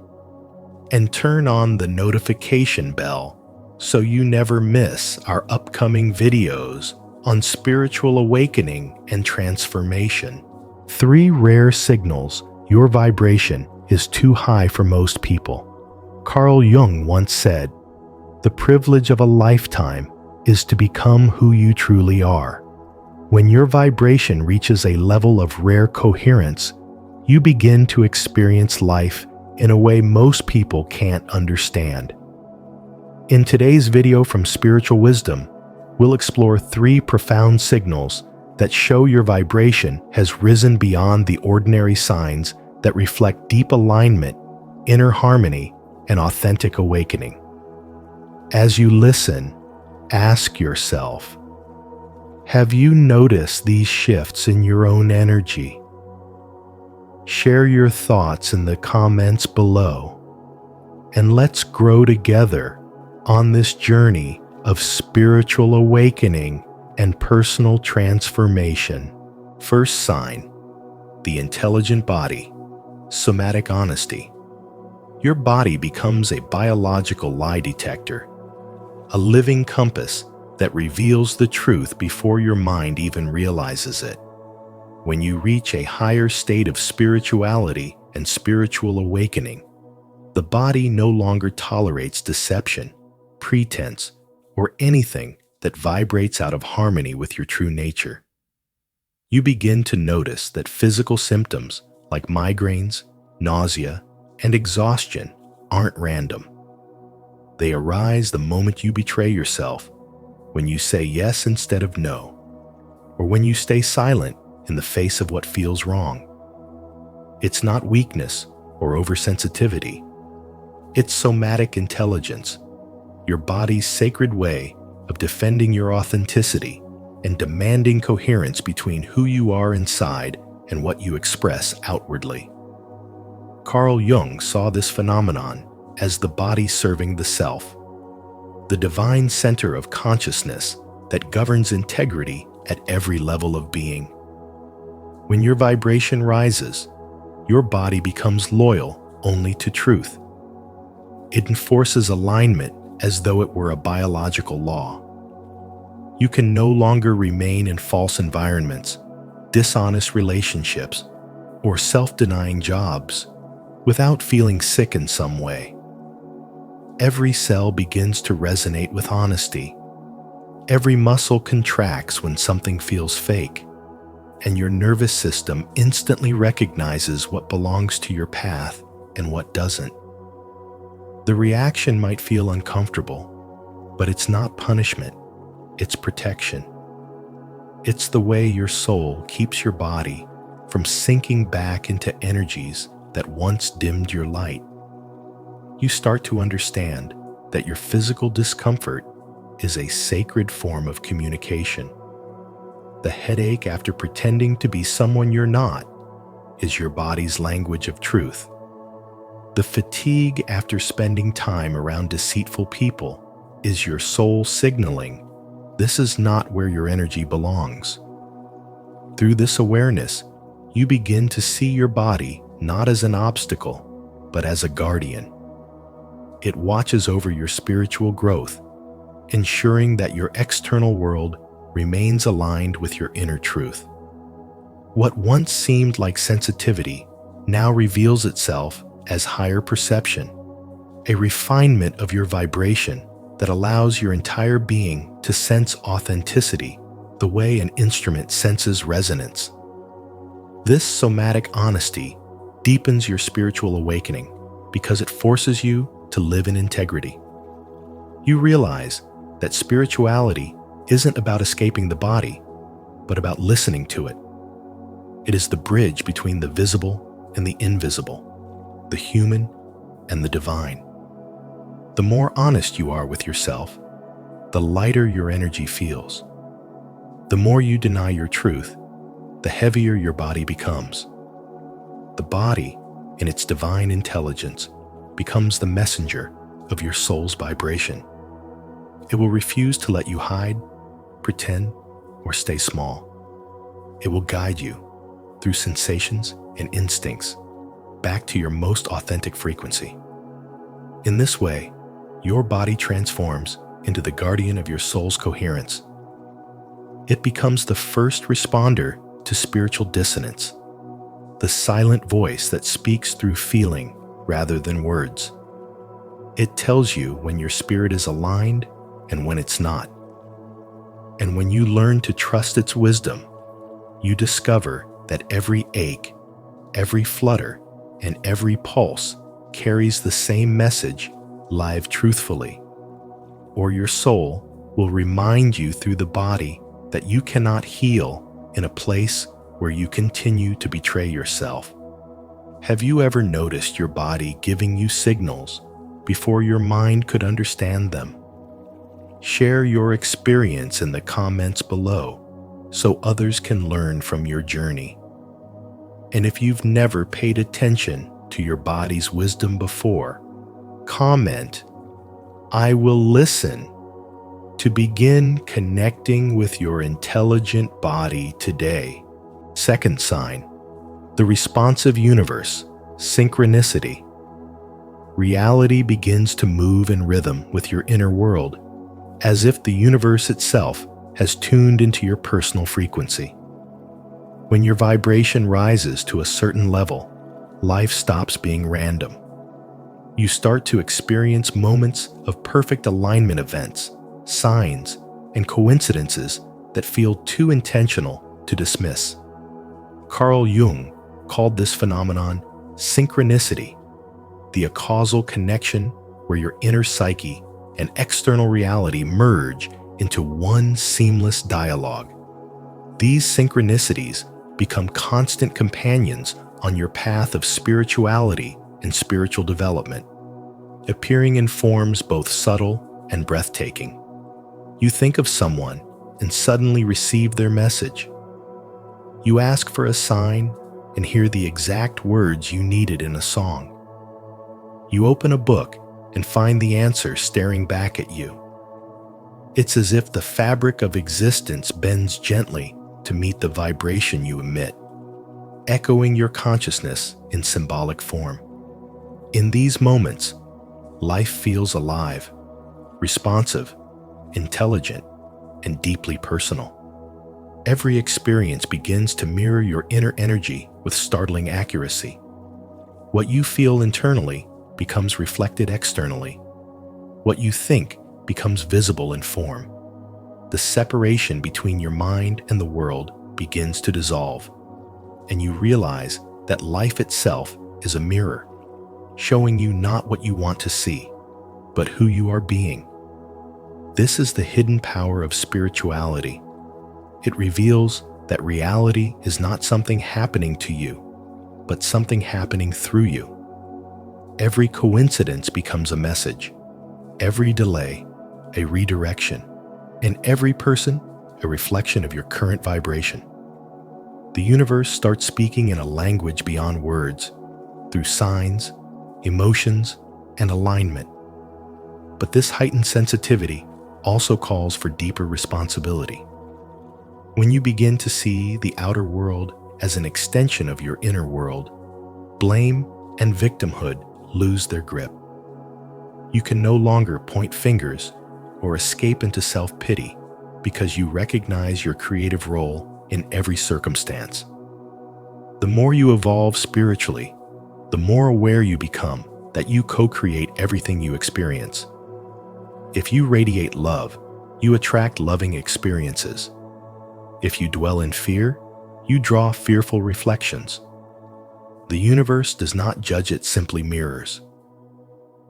And turn on the notification bell so you never miss our upcoming videos on spiritual awakening and transformation. 3 rare signals your vibration is too high for most people. Carl Jung once said, "The privilege of a lifetime is to become who you truly are. When your vibration reaches a level of rare coherence, you begin to experience life in a way most people can't understand. In today's video from Spiritual Wisdom, we'll explore 3 profound signals that show your vibration has risen beyond the ordinary signs that reflect deep alignment, inner harmony, and authentic awakening. As you listen, ask yourself, have you noticed these shifts in your own energy? Share your thoughts in the comments below, and let's grow together on this journey of spiritual awakening and personal transformation. First sign, the intelligent body, somatic honesty. Your body becomes a biological lie detector, a living compass that reveals the truth before your mind even realizes it. When you reach a higher state of spirituality and spiritual awakening, the body no longer tolerates deception, pretense, or anything that vibrates out of harmony with your true nature. You begin to notice that physical symptoms like migraines, nausea, and exhaustion aren't random. They arise the moment you betray yourself, when you say yes instead of no, or when you stay silent in the face of what feels wrong. It's not weakness or oversensitivity. It's somatic intelligence, your body's sacred way of defending your authenticity and demanding coherence between who you are inside and what you express outwardly. Carl Jung saw this phenomenon as the body serving the self, the divine center of consciousness that governs integrity at every level of being. When your vibration rises, your body becomes loyal only to truth. It enforces alignment as though it were a biological law. You can no longer remain in false environments, dishonest relationships, or self-denying jobs without feeling sick in some way. Every cell begins to resonate with honesty. Every muscle contracts when something feels fake, and your nervous system instantly recognizes what belongs to your path and what doesn't. The reaction might feel uncomfortable, but it's not punishment, it's protection. It's the way your soul keeps your body from sinking back into energies that once dimmed your light. You start to understand that your physical discomfort is a sacred form of communication. The headache after pretending to be someone you're not is your body's language of truth. The fatigue after spending time around deceitful people is your soul signaling this is not where your energy belongs. Through this awareness, you begin to see your body not as an obstacle, but as a guardian. It watches over your spiritual growth, ensuring that your external world remains aligned with your inner truth. What once seemed like sensitivity now reveals itself as higher perception, a refinement of your vibration that allows your entire being to sense authenticity the way an instrument senses resonance. This somatic honesty deepens your spiritual awakening because it forces you to live in integrity. You realize that spirituality isn't about escaping the body, but about listening to it. It is the bridge between the visible and the invisible, the human and the divine. The more honest you are with yourself, the lighter your energy feels. The more you deny your truth, the heavier your body becomes. The body, in its divine intelligence, becomes the messenger of your soul's vibration. It will refuse to let you hide, pretend, or stay small. It will guide you through sensations and instincts back to your most authentic frequency. In this way, your body transforms into the guardian of your soul's coherence. It becomes the first responder to spiritual dissonance, the silent voice that speaks through feeling rather than words. It tells you when your spirit is aligned and when it's not, And when you learn to trust its wisdom, you discover that every ache, every flutter, and every pulse carries the same message live truthfully. Or your soul will remind you through the body that you cannot heal in a place where you continue to betray yourself. Have you ever noticed your body giving you signals before your mind could understand them? Share your experience in the comments below so others can learn from your journey. And if you've never paid attention to your body's wisdom before, comment, "I will listen," to begin connecting with your intelligent body today. Second sign, the responsive universe, synchronicity. Reality begins to move in rhythm with your inner world, as if the universe itself has tuned into your personal frequency. When your vibration rises to a certain level, life stops being random. You start to experience moments of perfect alignment events, signs, and coincidences that feel too intentional to dismiss. Carl Jung called this phenomenon synchronicity, the causal connection where your inner psyche and external reality merge into one seamless dialogue. These synchronicities become constant companions on your path of spirituality and spiritual development, appearing in forms both subtle and breathtaking. You think of someone and suddenly receive their message. You ask for a sign and hear the exact words you needed in a song. You open a book and find the answer staring back at you. It's as if the fabric of existence bends gently to meet the vibration you emit, echoing your consciousness in symbolic form. In these moments, life feels alive, responsive, intelligent, and deeply personal. Every experience begins to mirror your inner energy with startling accuracy. What you feel internally becomes reflected externally. What you think becomes visible in form. The separation between your mind and the world begins to dissolve, and you realize that life itself is a mirror, showing you not what you want to see, but who you are being. This is the hidden power of spirituality. It reveals that reality is not something happening to you, but something happening through you. Every coincidence becomes a message, every delay a redirection, and every person a reflection of your current vibration. The universe starts speaking in a language beyond words, through signs, emotions, and alignment. But this heightened sensitivity also calls for deeper responsibility. When you begin to see the outer world as an extension of your inner world, blame and victimhood lose their grip. You can no longer point fingers or escape into self-pity because you recognize your creative role in every circumstance. The more you evolve spiritually, the more aware you become that you co-create everything you experience. If you radiate love, you attract loving experiences. If you dwell in fear, you draw fearful reflections. The universe does not judge, it simply mirrors.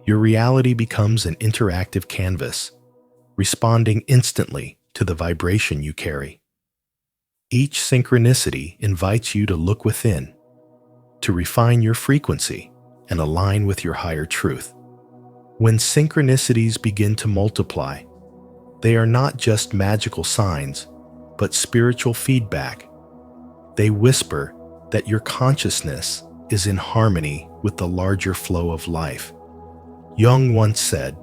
Your reality becomes an interactive canvas, responding instantly to the vibration you carry. Each synchronicity invites you to look within, to refine your frequency and align with your higher truth. When synchronicities begin to multiply, they are not just magical signs, but spiritual feedback. They whisper that your consciousness is in harmony with the larger flow of life. Jung once said,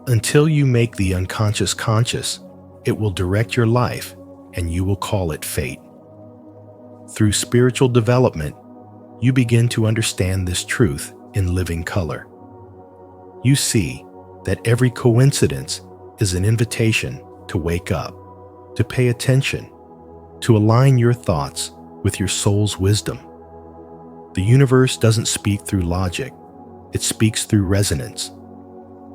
"Until you make the unconscious conscious, it will direct your life and you will call it fate." Through spiritual development, you begin to understand this truth in living color. You see that every coincidence is an invitation to wake up, to pay attention, to align your thoughts with your soul's wisdom. The universe doesn't speak through logic, it speaks through resonance.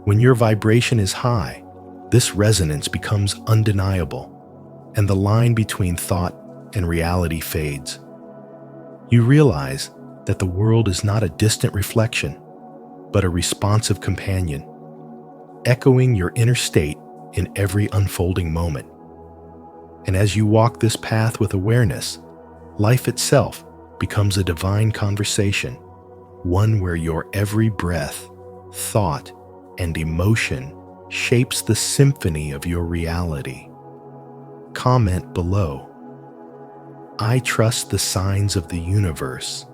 When your vibration is high, This resonance becomes undeniable, and the line between thought and reality fades. You realize that the world is not a distant reflection, but a responsive companion, echoing your inner state in every unfolding moment. And as you walk this path with awareness, life itself becomes a divine conversation, one where your every breath, thought, and emotion shapes the symphony of your reality. Comment below. I trust the signs of the universe.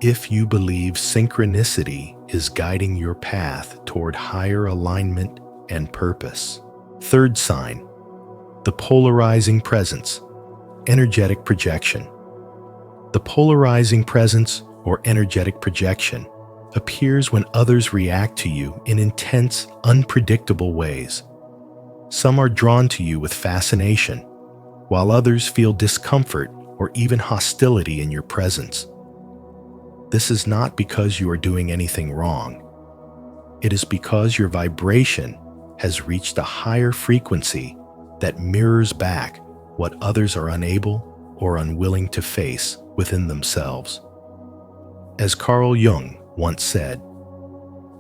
If you believe synchronicity is guiding your path toward higher alignment and purpose. Third sign, the polarizing presence, energetic projection. The polarizing presence or energetic projection appears when others react to you in intense, unpredictable ways. Some are drawn to you with fascination, while others feel discomfort or even hostility in your presence. This is not because you are doing anything wrong. It is because your vibration has reached a higher frequency that mirrors back what others are unable or unwilling to face within themselves. As Carl Jung once said,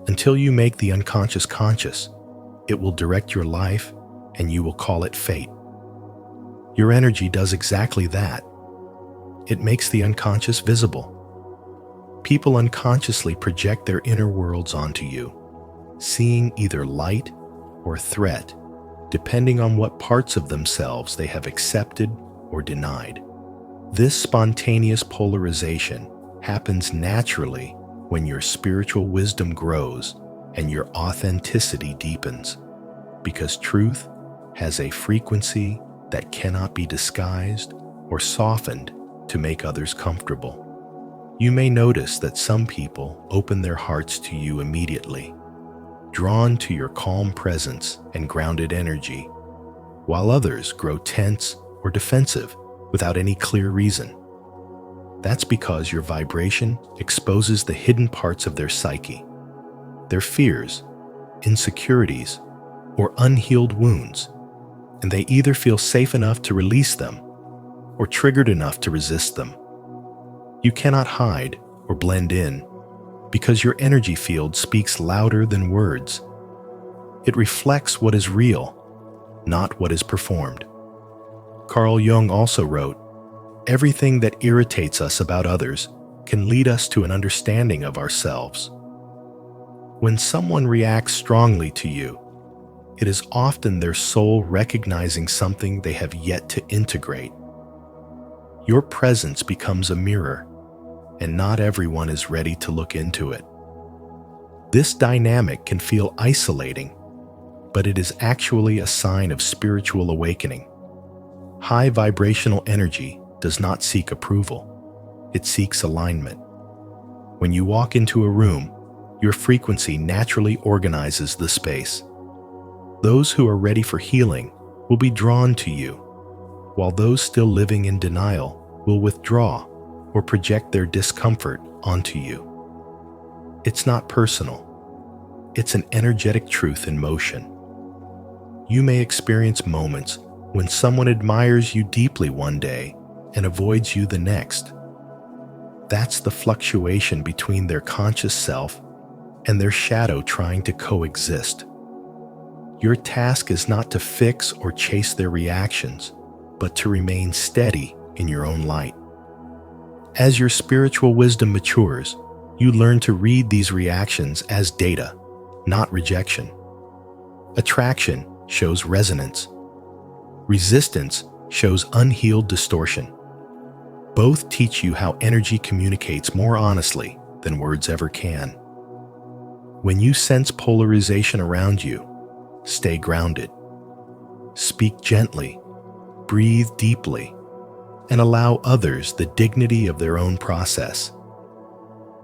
until you make the unconscious conscious, it will direct your life and you will call it fate. Your energy does exactly that. It makes the unconscious visible. People unconsciously project their inner worlds onto you, seeing either light or threat, depending on what parts of themselves they have accepted or denied. This spontaneous polarization happens naturally when your spiritual wisdom grows and your authenticity deepens, because truth has a frequency that cannot be disguised or softened to make others comfortable. You may notice that some people open their hearts to you immediately, drawn to your calm presence and grounded energy, while others grow tense or defensive without any clear reason. That's because your vibration exposes the hidden parts of their psyche, their fears, insecurities, or unhealed wounds, and they either feel safe enough to release them or triggered enough to resist them. You cannot hide or blend in because your energy field speaks louder than words. It reflects what is real, not what is performed. Carl Jung also wrote, everything that irritates us about others can lead us to an understanding of ourselves. When someone reacts strongly to you, it is often their soul recognizing something they have yet to integrate. Your presence becomes a mirror, and not everyone is ready to look into it. This dynamic can feel isolating, but it is actually a sign of spiritual awakening. High vibrational energy does not seek approval, it seeks alignment. When you walk into a room, your frequency naturally organizes the space. Those who are ready for healing will be drawn to you, while those still living in denial will withdraw or project their discomfort onto you. It's not personal. It's an energetic truth in motion. You may experience moments when someone admires you deeply one day and avoids you the next. That's the fluctuation between their conscious self and their shadow trying to coexist. Your task is not to fix or chase their reactions, but to remain steady in your own light. As your spiritual wisdom matures, you learn to read these reactions as data, not rejection. Attraction shows resonance. Resistance shows unhealed distortion. Both teach you how energy communicates more honestly than words ever can. When you sense polarization around you, stay grounded. Speak gently, breathe deeply, and allow others the dignity of their own process.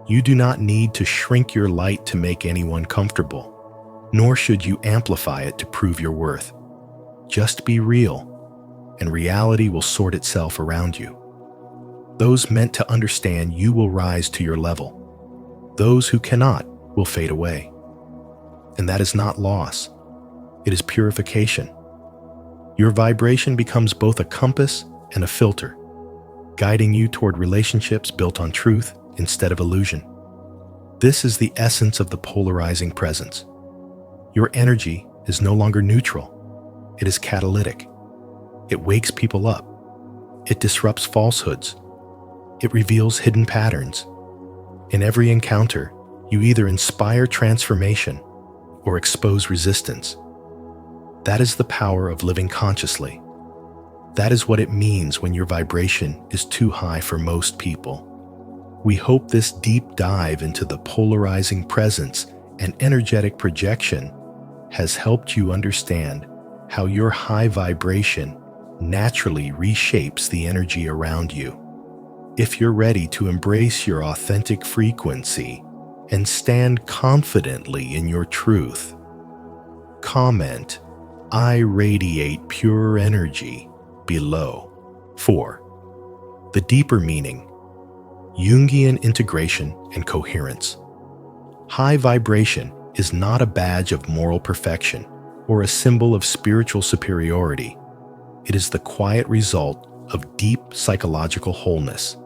You do not need to shrink your light to make anyone comfortable, nor should you amplify it to prove your worth. Just be real, and reality will sort itself around you. Those meant to understand you will rise to your level. Those who cannot will fade away. And that is not loss. It is purification. Your vibration becomes both a compass and a filter, guiding you toward relationships built on truth instead of illusion. This is the essence of the polarizing presence. Your energy is no longer neutral. It is catalytic. It wakes people up. It disrupts falsehoods. It reveals hidden patterns. In every encounter, you either inspire transformation or expose resistance. That is the power of living consciously. That is what it means when your vibration is too high for most people. We hope this deep dive into the polarizing presence and energetic projection has helped you understand how your high vibration naturally reshapes the energy around you. If you're ready to embrace your authentic frequency and stand confidently in your truth, comment, "I radiate pure energy," below. 4. The deeper meaning: Jungian integration and coherence. High vibration is not a badge of moral perfection or a symbol of spiritual superiority. It is the quiet result of deep psychological wholeness.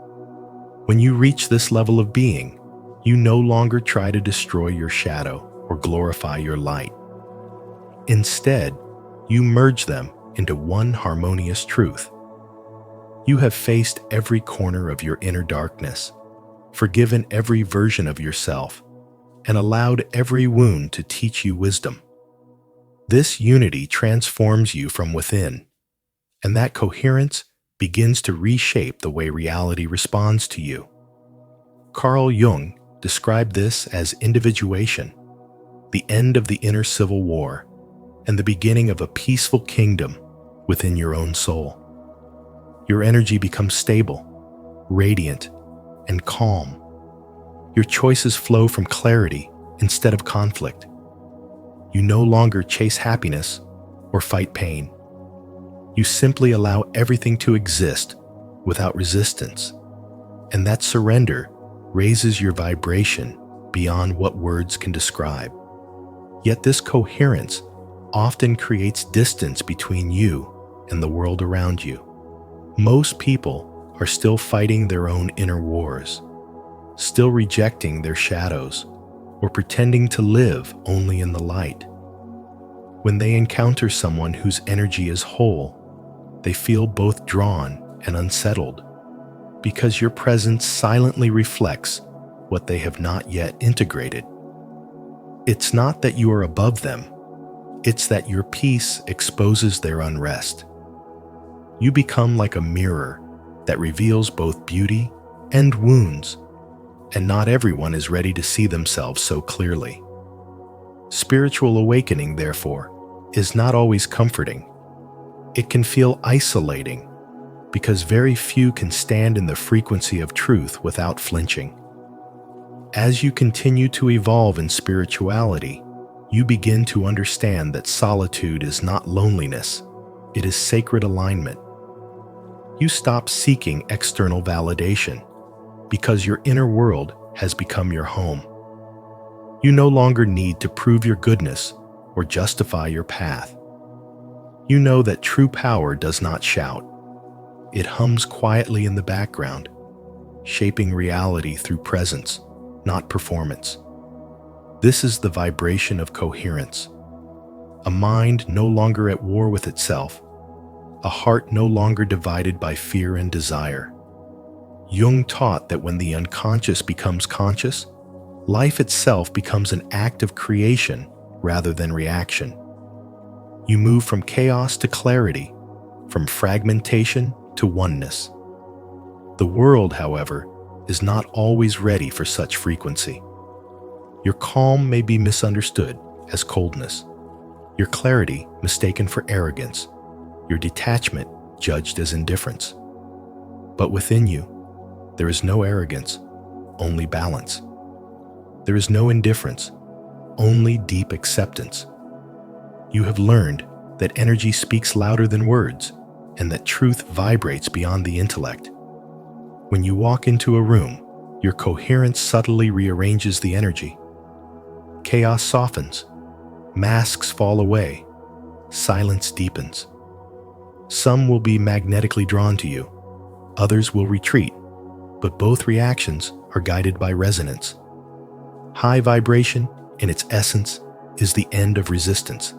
When you reach this level of being, you no longer try to destroy your shadow or glorify your light. Instead, you merge them into one harmonious truth. You have faced every corner of your inner darkness, forgiven every version of yourself, and allowed every wound to teach you wisdom. This unity transforms you from within, and that coherence begins to reshape the way reality responds to you. Carl Jung described this as individuation, the end of the inner civil war, and the beginning of a peaceful kingdom within your own soul. Your energy becomes stable, radiant, and calm. Your choices flow from clarity instead of conflict. You no longer chase happiness or fight pain. You simply allow everything to exist without resistance, and that surrender raises your vibration beyond what words can describe. Yet this coherence often creates distance between you and the world around you. Most people are still fighting their own inner wars, still rejecting their shadows, or pretending to live only in the light. When they encounter someone whose energy is whole, they feel both drawn and unsettled, because your presence silently reflects what they have not yet integrated. It's not that you are above them, it's that your peace exposes their unrest. You become like a mirror that reveals both beauty and wounds, and not everyone is ready to see themselves so clearly. Spiritual awakening, therefore, is not always comforting. It can feel isolating, because very few can stand in the frequency of truth without flinching. As you continue to evolve in spirituality, you begin to understand that solitude is not loneliness, it is sacred alignment. You stop seeking external validation, because your inner world has become your home. You no longer need to prove your goodness or justify your path. You know that true power does not shout. It hums quietly in the background, shaping reality through presence, not performance. This is the vibration of coherence. A mind no longer at war with itself, a heart no longer divided by fear and desire. Jung taught that when the unconscious becomes conscious, life itself becomes an act of creation rather than reaction. You move from chaos to clarity, from fragmentation to oneness. The world, however, is not always ready for such frequency. Your calm may be misunderstood as coldness, your clarity mistaken for arrogance, your detachment judged as indifference. But within you, there is no arrogance, only balance. There is no indifference, only deep acceptance. You have learned that energy speaks louder than words, and that truth vibrates beyond the intellect. When you walk into a room, your coherence subtly rearranges the energy. Chaos softens, masks fall away, silence deepens. Some will be magnetically drawn to you, others will retreat, but both reactions are guided by resonance. High vibration, in its essence, is the end of resistance.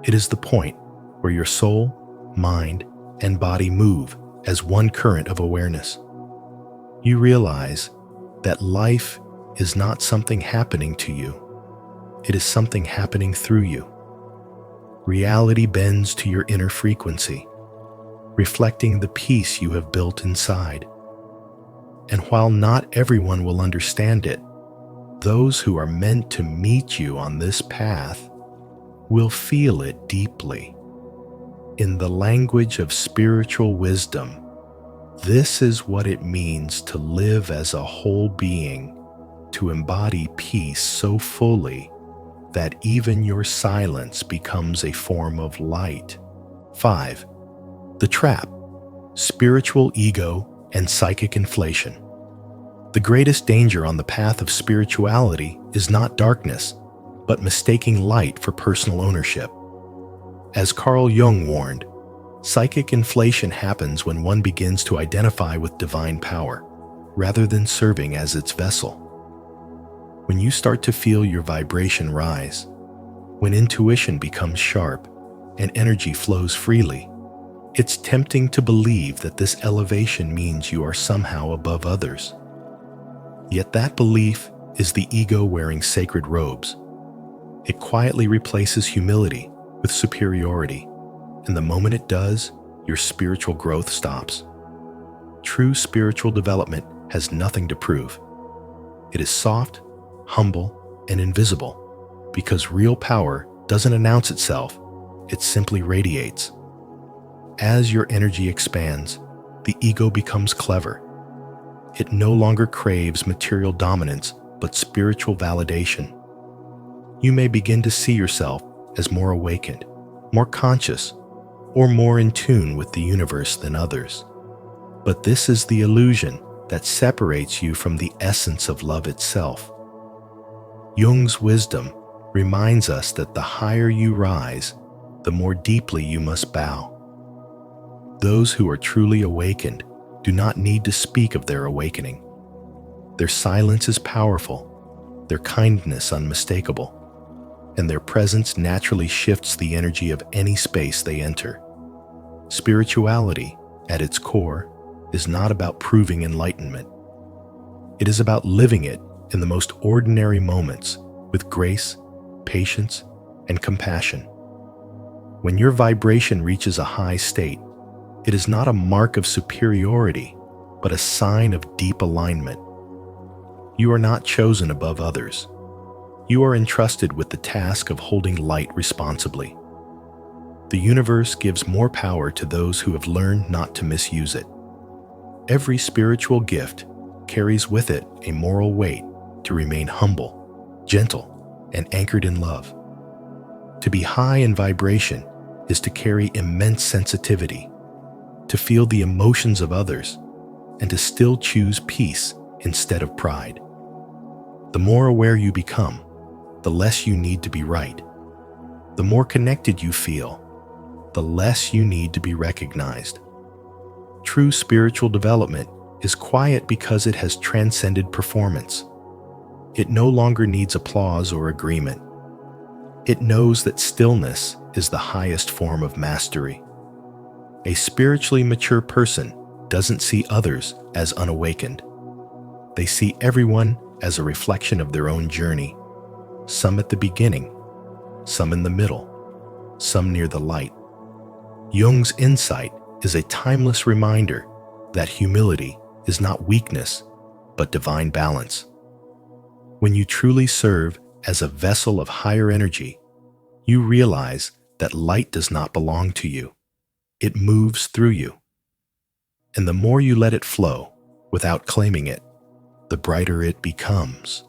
It is the point where your soul, mind, and body move as one current of awareness. You realize that life is not something happening to you. It is something happening through you. Reality bends to your inner frequency, reflecting the peace you have built inside. And while not everyone will understand it, those who are meant to meet you on this path will feel it deeply. In the language of spiritual wisdom, this is what it means to live as a whole being, to embody peace so fully that even your silence becomes a form of light. 5. The trap: spiritual ego and psychic inflation. The greatest danger on the path of spirituality is not darkness, but mistaking light for personal ownership. As Carl Jung warned, psychic inflation happens when one begins to identify with divine power, rather than serving as its vessel. When you start to feel your vibration rise, when intuition becomes sharp and energy flows freely, it's tempting to believe that this elevation means you are somehow above others. Yet that belief is the ego wearing sacred robes. It quietly replaces humility with superiority, and the moment it does, your spiritual growth stops. True spiritual development has nothing to prove. It is soft, humble, and invisible, because real power doesn't announce itself, it simply radiates. As your energy expands, the ego becomes clever. It no longer craves material dominance, but spiritual validation. You may begin to see yourself as more awakened, more conscious, or more in tune with the universe than others. But this is the illusion that separates you from the essence of love itself. Jung's wisdom reminds us that the higher you rise, the more deeply you must bow. Those who are truly awakened do not need to speak of their awakening. Their silence is powerful, their kindness unmistakable, and their presence naturally shifts the energy of any space they enter. Spirituality, at its core, is not about proving enlightenment. It is about living it in the most ordinary moments with grace, patience, and compassion. When your vibration reaches a high state, it is not a mark of superiority, but a sign of deep alignment. You are not chosen above others. You are entrusted with the task of holding light responsibly. The universe gives more power to those who have learned not to misuse it. Every spiritual gift carries with it a moral weight to remain humble, gentle, and anchored in love. To be high in vibration is to carry immense sensitivity, to feel the emotions of others, and to still choose peace instead of pride. The more aware you become, the less you need to be right. The more connected you feel, the less you need to be recognized. True spiritual development is quiet because it has transcended performance. It no longer needs applause or agreement. It knows that stillness is the highest form of mastery. A spiritually mature person doesn't see others as unawakened. They see everyone as a reflection of their own journey, some at the beginning, some in the middle, some near the light. Jung's insight is a timeless reminder that humility is not weakness, but divine balance. When you truly serve as a vessel of higher energy, you realize that light does not belong to you. It moves through you. And the more you let it flow without claiming it, the brighter it becomes.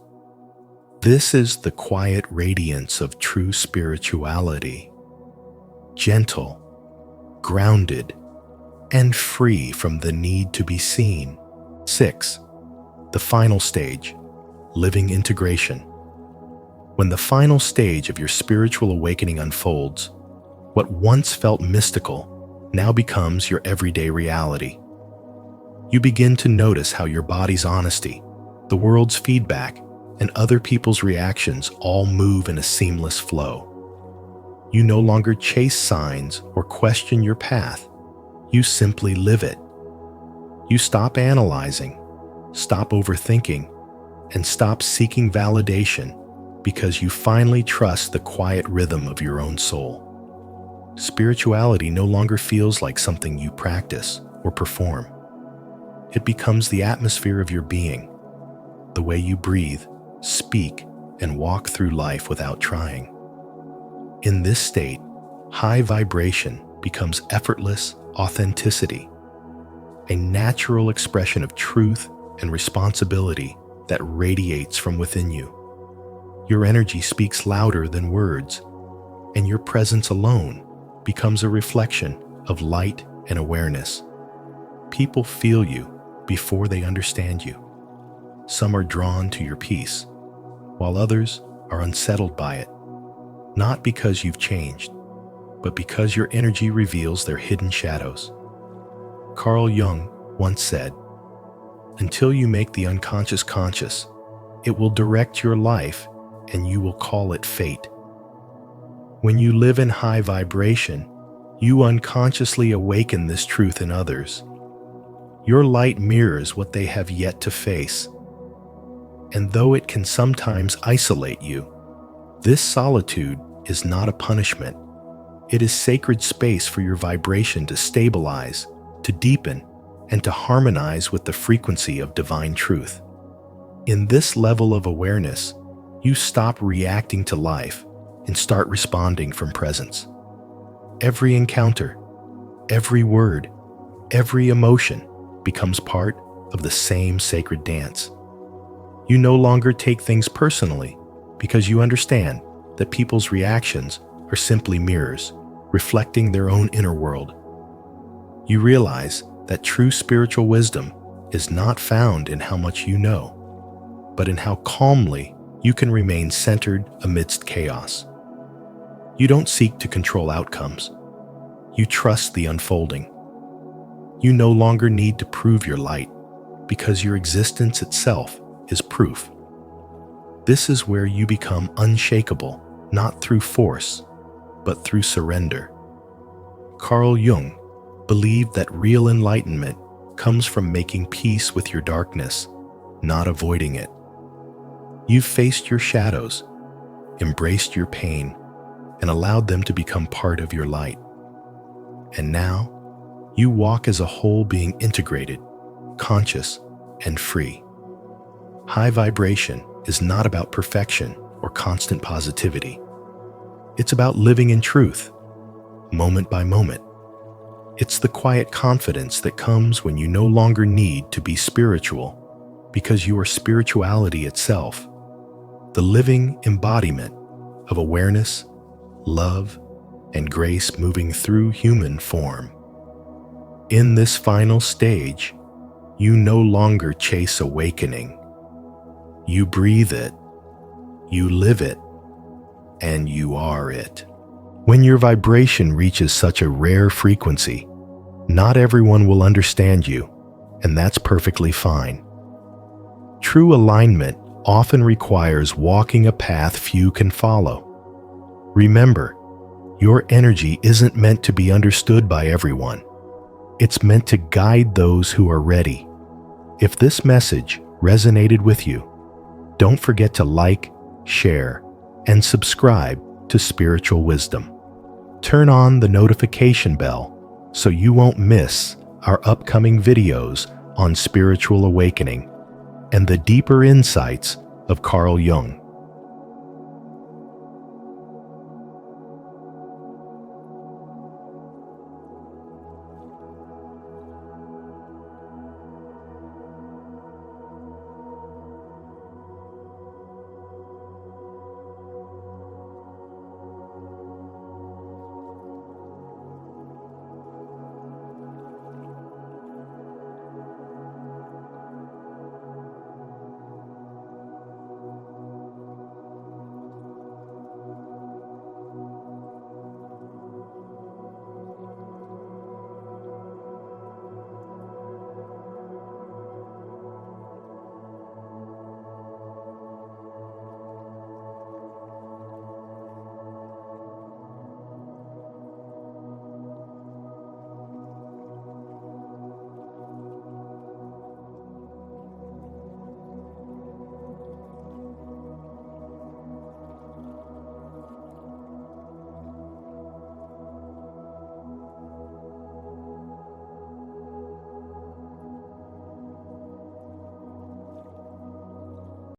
This is the quiet radiance of true spirituality. Gentle, grounded, and free from the need to be seen. 6. The final stage: living integration. When the final stage of your spiritual awakening unfolds, What once felt mystical now becomes your everyday reality. You begin to notice how your body's honesty, the world's feedback, and other people's reactions all move in a seamless flow. You no longer chase signs or question your path. You simply live it. You stop analyzing, stop overthinking, and stop seeking validation because you finally trust the quiet rhythm of your own soul. Spirituality no longer feels like something you practice or perform. It becomes the atmosphere of your being, the way you breathe, speak, and walk through life without trying. In this state, high vibration becomes effortless authenticity, a natural expression of truth and responsibility that radiates from within you. Your energy speaks louder than words, and your presence alone becomes a reflection of light and awareness. People feel you before they understand you. Some are drawn to your peace, while others are unsettled by it, not because you've changed, but because your energy reveals their hidden shadows. Carl Jung once said, "Until you make the unconscious conscious, it will direct your life and you will call it fate." When you live in high vibration, you unconsciously awaken this truth in others. Your light mirrors what they have yet to face. And though it can sometimes isolate you, this solitude is not a punishment. It is sacred space for your vibration to stabilize, to deepen, and to harmonize with the frequency of divine truth. In this level of awareness, you stop reacting to life and start responding from presence. Every encounter, every word, every emotion becomes part of the same sacred dance. You no longer take things personally because you understand that people's reactions are simply mirrors, reflecting their own inner world. You realize that true spiritual wisdom is not found in how much you know, but in how calmly you can remain centered amidst chaos. You don't seek to control outcomes. You trust the unfolding. You no longer need to prove your light because your existence itself is proof. This is where you become unshakable, not through force, but through surrender. Carl Jung believed that real enlightenment comes from making peace with your darkness, not avoiding it. You've faced your shadows, embraced your pain, and allowed them to become part of your light. And now, you walk as a whole being integrated, conscious, and free. High vibration is not about perfection or constant positivity. It's about living in truth, moment by moment. It's the quiet confidence that comes when you no longer need to be spiritual because you are spirituality itself, the living embodiment of awareness, love, and grace moving through human form. In this final stage, you no longer chase awakening. You breathe it, you live it, and you are it. When your vibration reaches such a rare frequency, not everyone will understand you, and that's perfectly fine. True alignment often requires walking a path few can follow. Remember, your energy isn't meant to be understood by everyone. It's meant to guide those who are ready. If this message resonated with you, don't forget to like, share, and subscribe to Spiritual Wisdom. Turn on the notification bell so you won't miss our upcoming videos on spiritual awakening and the deeper insights of Carl Jung.